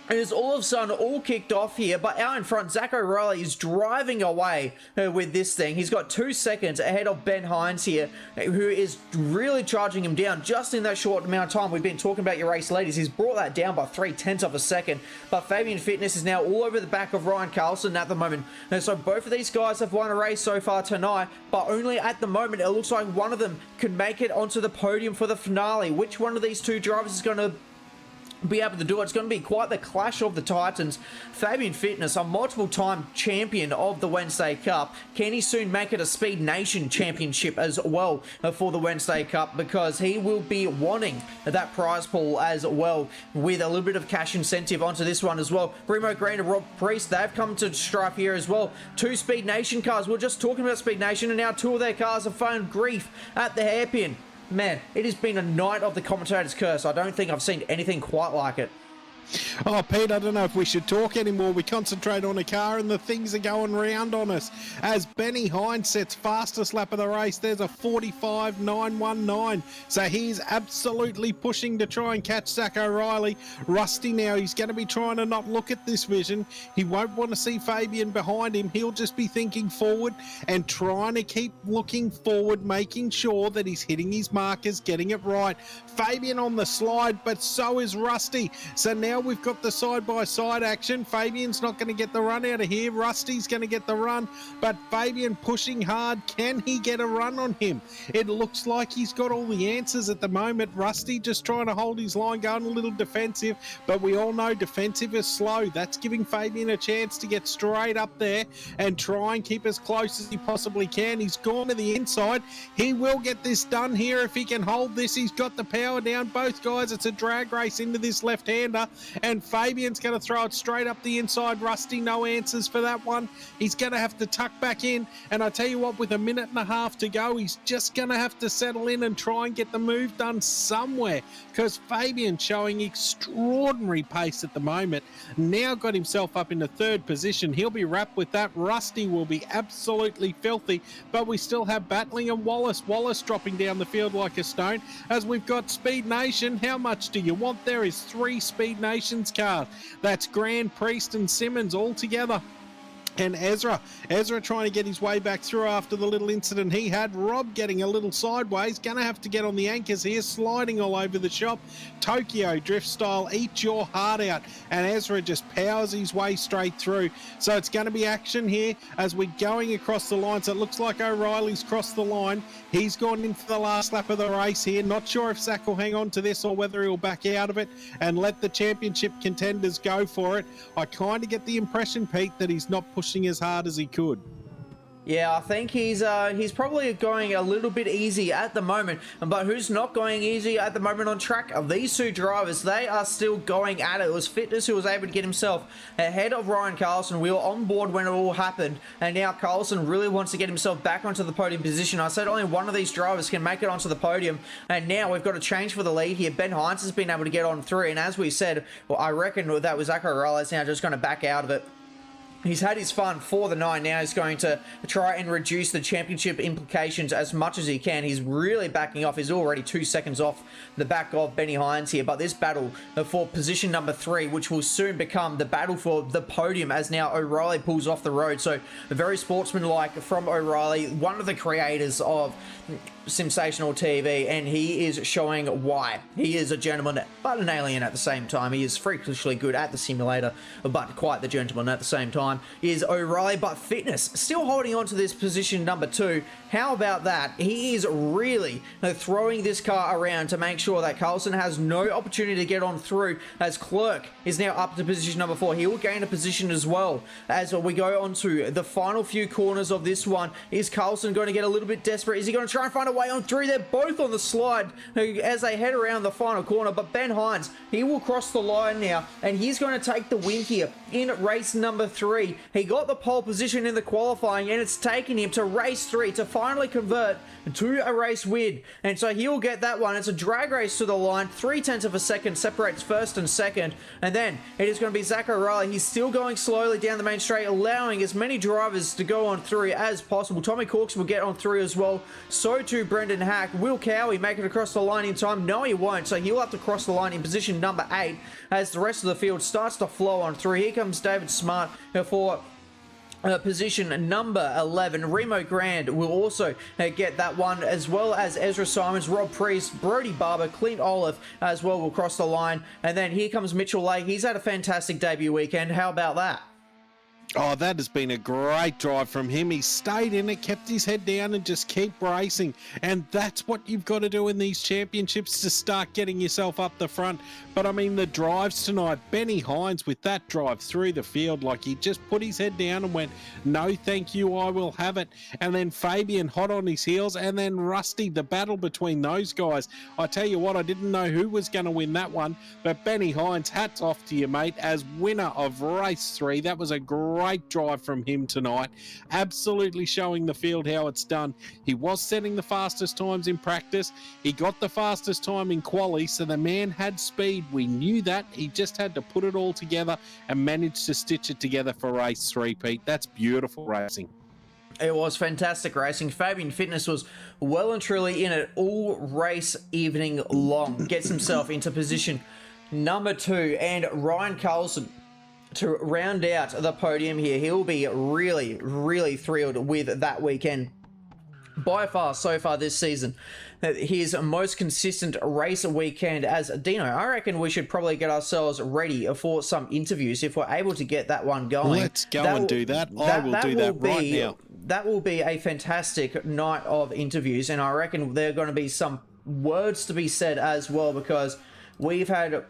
it is all of a sudden all kicked off here, but out in front, Zach O'Reilly is driving away with this thing. He's got 2 seconds ahead of Ben Hines here, who is really charging him down just in that short amount of time. We've been talking about your race leaders. He's brought that down by 0.3 of a second, but Fabian Fitness is now all over the back of Ryan Carlson at the moment. And so both of these guys have won a race so far tonight, but only at the moment it looks like one of them can make it onto the podium for the finale. Which one of these two drivers is going to be able to do it. It's going to be quite the clash of the Titans. Fabian Fitness, a multiple-time champion of the Wednesday Cup. Can he soon make it a Speed Nation championship as well for the Wednesday Cup? Because he will be wanting that prize pool as well, with a little bit of cash incentive onto this one as well. Remo Green and Rob Priest, they've come to strife here as well. 2 Speed Nation cars. We're just talking about Speed Nation, and now 2 of their cars have found grief at the hairpin. Man, it has been a night of the commentator's curse. I don't think I've seen anything quite like it. Oh, Pete, I don't know if we should talk anymore. We concentrate on a car and the things are going round on us. As Benny Hines sets fastest lap of the race, there's a 45.919. So he's absolutely pushing to try and catch Zach O'Reilly. Rusty now, he's going to be trying to not look at this vision. He won't want to see Fabian behind him. He'll just be thinking forward and trying to keep looking forward, making sure that he's hitting his markers, getting it right. Fabian on the slide, but so is Rusty. So now we've got the side-by-side action. Fabian's not going to get the run out of here. Rusty's going to get the run, but Fabian pushing hard. Can he get a run on him? It looks like he's got all the answers at the moment. Rusty just trying to hold his line, going a little defensive, but we all know defensive is slow. That's giving Fabian a chance to get straight up there and try and keep as close as he possibly can. He's gone to the inside. He will get this done here if he can hold this. He's got the power down. Both guys, it's a drag race into this left-hander, and Fabian's going to throw it straight up the inside. Rusty, no answers for that one. He's going to have to tuck back in, and I tell you what, with a minute and a half to go, he's just going to have to settle in and try and get the move done somewhere, because Fabian's showing extraordinary pace at the moment. Now got himself up into 3rd position. He'll be wrapped with that. Rusty will be absolutely filthy, but we still have Battling and Wallace. Wallace dropping down the field like a stone, as we've got Speed Nation. How much do you want? There is 3 Speed Nations cars. That's Grand, Priest and Simmons all together. And Ezra trying to get his way back through after the little incident he had. Rob getting a little sideways, gonna have to get on the anchors here, sliding all over the shop. Tokyo drift style, eat your heart out, and Ezra just powers his way straight through. So it's going to be action here as we're going across the line. So it looks like O'Reilly's crossed the line. He's gone in for the last lap of the race here. Not sure if Zach will hang on to this or whether he'll back out of it and let the championship contenders go for it. I kind of get the impression, Pete, that he's not pushing as hard as he could. Yeah, I think he's probably going a little bit easy at the moment. But who's not going easy at the moment on track? These 2 drivers, they are still going at it. It was Fitness who was able to get himself ahead of Ryan Carlson. We were on board when it all happened, and now Carlson really wants to get himself back onto the podium position. I said only one of these drivers can make it onto the podium, and now we've got a change for the lead here. Ben Hines has been able to get on through, and as we said, well, I reckon that was Zach O'Reilly's now just going to back out of it. He's had his fun for the 9. Now he's going to try and reduce the championship implications as much as he can. He's really backing off. He's already 2 seconds off the back of Benny Hines here. But this battle for position number 3, which will soon become the battle for the podium, as now O'Reilly pulls off the road. So very sportsmanlike from O'Reilly, one of the creators of Simsational TV, and he is showing why. He is a gentleman, but an alien at the same time. He is freakishly good at the simulator, but quite the gentleman at the same time. Is O'Reilly, but Fitness still holding on to this position number 2. How about that? He is really throwing this car around to make sure that Carlson has no opportunity to get on through, as Clerk is now up to position number 4. He will gain a position as well as we go on to the final few corners of this one. Is Carlson going to get a little bit desperate? Is he going to try and find a way on through? They're both on the slide as they head around the final corner, but Ben Hines, he will cross the line now, and he's going to take the win here in race number 3. He got the pole position in the qualifying, and it's taken him to race 3 to finally convert to a race win, and so he'll get that one. It's a drag race to the line. 0.3 of a second separates first and second, and then it is going to be Zach O'Reilly. He's still going slowly down the main straight, allowing as many drivers to go on through as possible. Tommy Corks will get on through as well. So too Brendan Hack. Will Cowie make it across the line in time? No, he won't, so he'll have to cross the line in position number 8 as the rest of the field starts to flow on through. Here comes David Smart for position number 11. Remo Grand will also get that one, as well as Ezra Simons, Rob Priest, Brody Barber, Clint Olive as well will cross the line. And then here comes Mitchell Lake. He's had a fantastic debut weekend. How about that? Oh, that has been a great drive from him. He stayed in it, kept his head down and just keep racing. And that's what you've got to do in these championships to start getting yourself up the front. But I mean, the drives tonight, Benny Hines with that drive through the field, like he just put his head down and went, no, thank you, I will have it. And then Fabian hot on his heels, and then Rusty, the battle between those guys. I tell you what, I didn't know who was going to win that one, but Benny Hines, hats off to you, mate, as winner of race 3. That was a great drive from him tonight, absolutely showing the field how it's done. He was setting the fastest times in practice. He got the fastest time in quali, so the man had speed. We knew that. He just had to put it all together and managed to stitch it together for race 3, Pete. That's beautiful racing. It was fantastic racing. Fabian Fitness was well and truly in it all race evening long. Gets himself into position number 2, and Ryan Carlson to round out the podium here. He'll be really, really thrilled with that weekend. By far, so far this season, his most consistent race weekend as Dino. I reckon we should probably get ourselves ready for some interviews if we're able to get that one going. Let's go and do that. I will do that right now. That will be a fantastic night of interviews, and I reckon there are going to be some words to be said as well, because we've had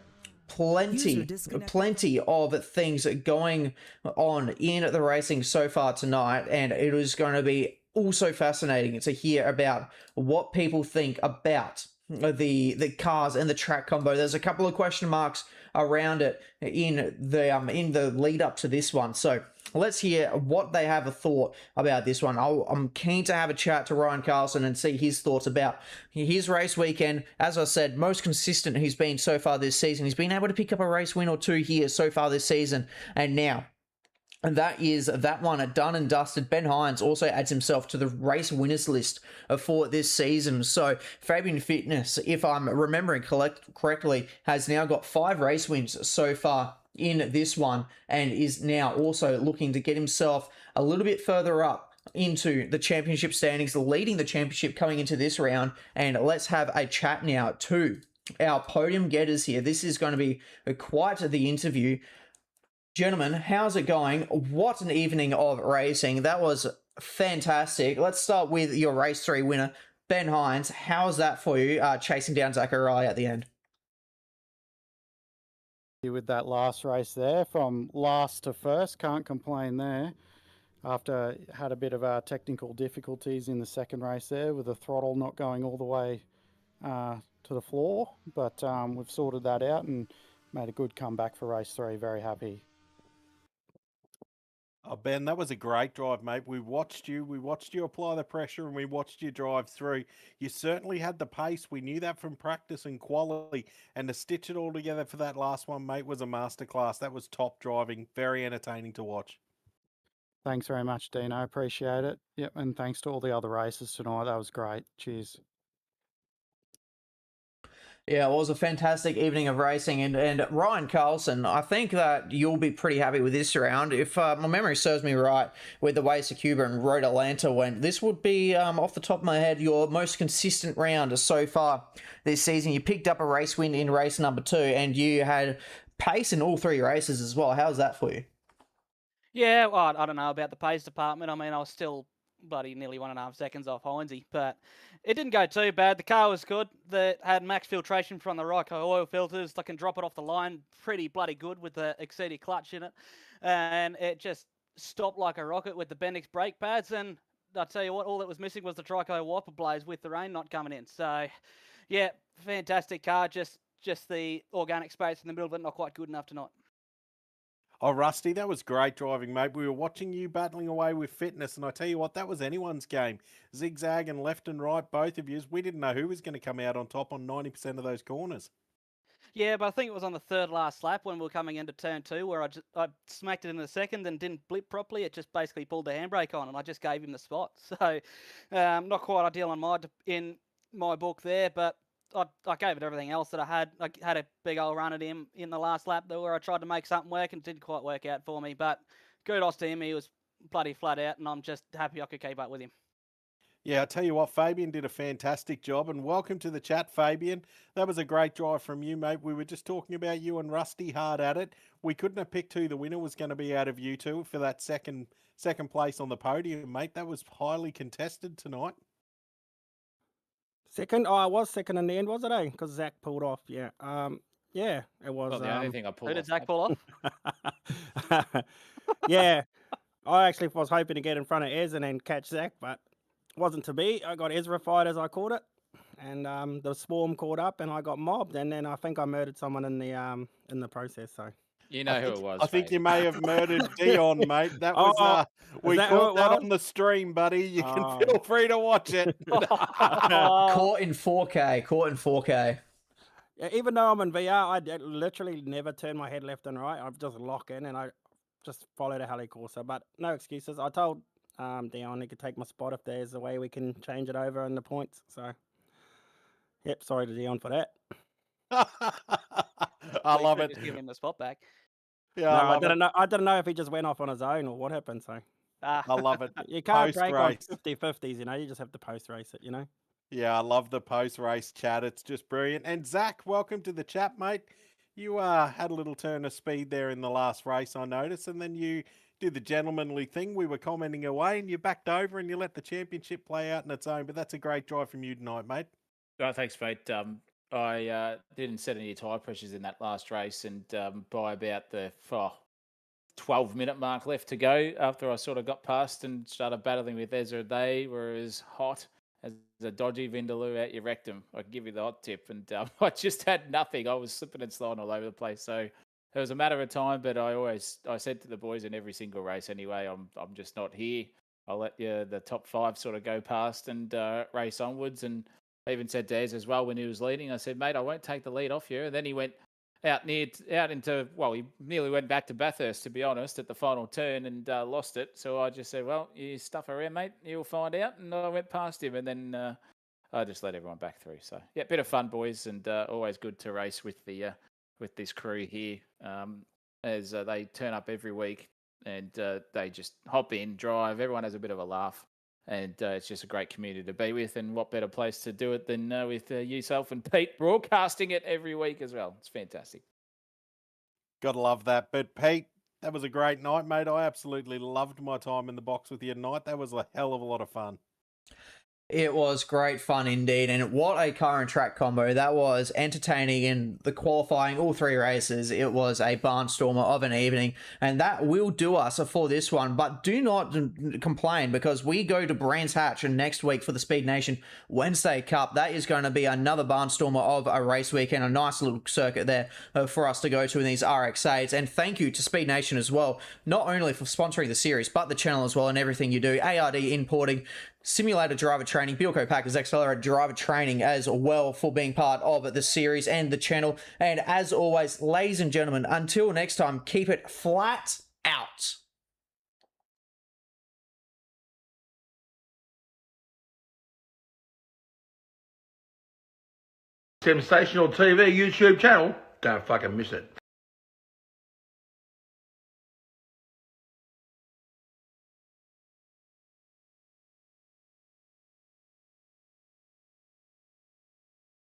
plenty of things going on in the racing so far tonight, and it is going to be also fascinating to hear about what people think about the cars and the track combo. There's a couple of question marks around it in the lead up to this one, so let's hear what they have a thought about this one. I'm keen to have a chat to Ryan Carlson and see his thoughts about his race weekend. As I said, most consistent he's been so far this season. He's been able to pick up a race win or 2 here so far this season, and now and that is that one done and dusted. Ben Hines also adds himself to the race winners list for this season. So Fabian Fitness, if I'm remembering correctly, has now got 5 race wins so far in this one, and is now also looking to get himself a little bit further up into the championship standings, leading the championship coming into this round. And let's have a chat now to our podium getters here. This is going to be quite the interview. Gentlemen, how's it going? What an evening of racing. That was fantastic. Let's start with your race 3 winner, Ben Hines. How's that for you, chasing down Zachariah at the end? With that last race there, from last to first, can't complain there. After had a bit of technical difficulties in the second race there, with the throttle not going all the way to the floor, but we've sorted that out and made a good comeback for race 3. Very happy. Oh, Ben, that was a great drive, mate. We watched you apply the pressure, and we watched you drive through. You certainly had the pace. We knew that from practice and quality, and to stitch it all together for that last one, mate, was a masterclass. That was top driving. Very entertaining to watch. Thanks very much, Dino. Appreciate it. Yep, and thanks to all the other races tonight. That was great. Cheers. Yeah, it was a fantastic evening of racing, and Ryan Carlson, I think that you'll be pretty happy with this round. If my memory serves me right, with the way Sakuba and Road Atlanta went, this would be, off the top of my head, your most consistent round so far this season. You picked up a race win in race number 2, and you had pace in all 3 races as well. How's that for you? Yeah, well, I don't know about the pace department. I mean, I was still bloody nearly 1.5 seconds off Heinze, but it didn't go too bad. The car was good. It had max filtration from the Ryco oil filters. I can drop it off the line pretty bloody good with the exceeded clutch in it. And it just stopped like a rocket with the Bendix brake pads. And I'll tell you what, all that was missing was the Trico wiper blades with the rain not coming in. So, yeah, fantastic car. Just the organic space in the middle of it not quite good enough tonight. Oh, Rusty, that was great driving, mate. We were watching you battling away with Fitness, and I tell you what, that was anyone's game. Zigzag and left and right, both of you. We didn't know who was going to come out on top on 90% of those corners. Yeah, but I think it was on the 3rd last lap when we were coming into turn 2 where I smacked it in the second and didn't blip properly. It just basically pulled the handbrake on, and I just gave him the spot. So not quite ideal in my book there, but I gave it everything else that I had. I had a big old run at him in the last lap there where I tried to make something work and it didn't quite work out for me. But kudos to him. He was bloody flat out, and I'm just happy I could keep up with him. Yeah, I tell you what, Fabian did a fantastic job, and welcome to the chat, Fabian. That was a great drive from you, mate. We were just talking about you and Rusty hard at it. We couldn't have picked who the winner was going to be out of you two for that second place on the podium, mate. That was highly contested tonight. Second? Oh, I was second in the end, was it? Because Zach pulled off. Yeah. Yeah, it was. Well, the only thing I pulled Who did off. Zach pull off? Yeah, I actually was hoping to get in front of Ez and then catch Zach, but wasn't to be. I got Ezra-fied as I called it, and the swarm caught up, and I got mobbed, and then I think I murdered someone in the process. So You know who it was. I think mate. you may have murdered Dion, mate. That was Oh, we that who caught it that was? on the stream, buddy. You can Oh. feel free to watch it. Caught in 4K. Caught in 4K. Yeah, even though I'm in VR, I literally never turn my head left and right. I just lock in and I just follow the helicourser. But no excuses. I told Dion he could take my spot if there's a way we can change it over in the points. So, yep, sorry to Dion for that. I love it. Just give him the spot back. Yeah, No, I I love didn't it. know. I didn't know if he just went off on his own or what happened. So Ah. I love it. you can't break on Post-race. 50-50s. You know, you just have to post race it. You know. Yeah, I love the post-race chat. It's just brilliant. And Zach, welcome to the chat, mate. You had a little turn of speed there in the last race, I noticed, and then you did the gentlemanly thing. We were commenting away, and you backed over and you let the championship play out on its own. But that's a great drive from you tonight, mate. Oh, thanks, mate. I didn't set any tyre pressures in that last race, and by about the 12-minute mark left to go, after I sort of got past and started battling with Ezra, they were as hot as a dodgy Vindaloo out your rectum. I can give you the hot tip, and I just had nothing. I was slipping and sliding all over the place. So it was a matter of time, but I said to the boys in every single race anyway, I'm just not here. I'll let the top 5 sort of go past and race onwards. And I even said to Ez as well when he was leading, I said, mate, I won't take the lead off you. And then he went out into, well, he nearly went back to Bathurst, to be honest, at the final turn and lost it. So I just said, well, you stuff around, mate, you'll find out. And I went past him, and then I just let everyone back through. So, yeah, bit of fun, boys, and always good to race with this crew here as they turn up every week and they just hop in, drive. Everyone has a bit of a laugh. And it's just a great community to be with, and what better place to do it than with yourself and Pete broadcasting it every week as well. It's fantastic. Gotta love that. But Pete, that was a great night, mate. I absolutely loved my time in the box with you tonight. That was a hell of a lot of fun. It was great fun indeed, and what a car and track combo. That was entertaining in the qualifying, all 3 races. It was a barnstormer of an evening, and that will do us for this one. But do not complain, because we go to Brands Hatch next week for the Speed Nation Wednesday Cup. That is going to be another barnstormer of a race weekend, a nice little circuit there for us to go to in these RX8s. And thank you to Speed Nation as well, not only for sponsoring the series, but the channel as well, and everything you do. ARD importing, simulator driver training, Bilco Packers Accelerator driver training as well, for being part of the series and the channel. And as always, ladies and gentlemen, until next time, keep it flat out. Simsational TV YouTube channel. Don't fucking miss it.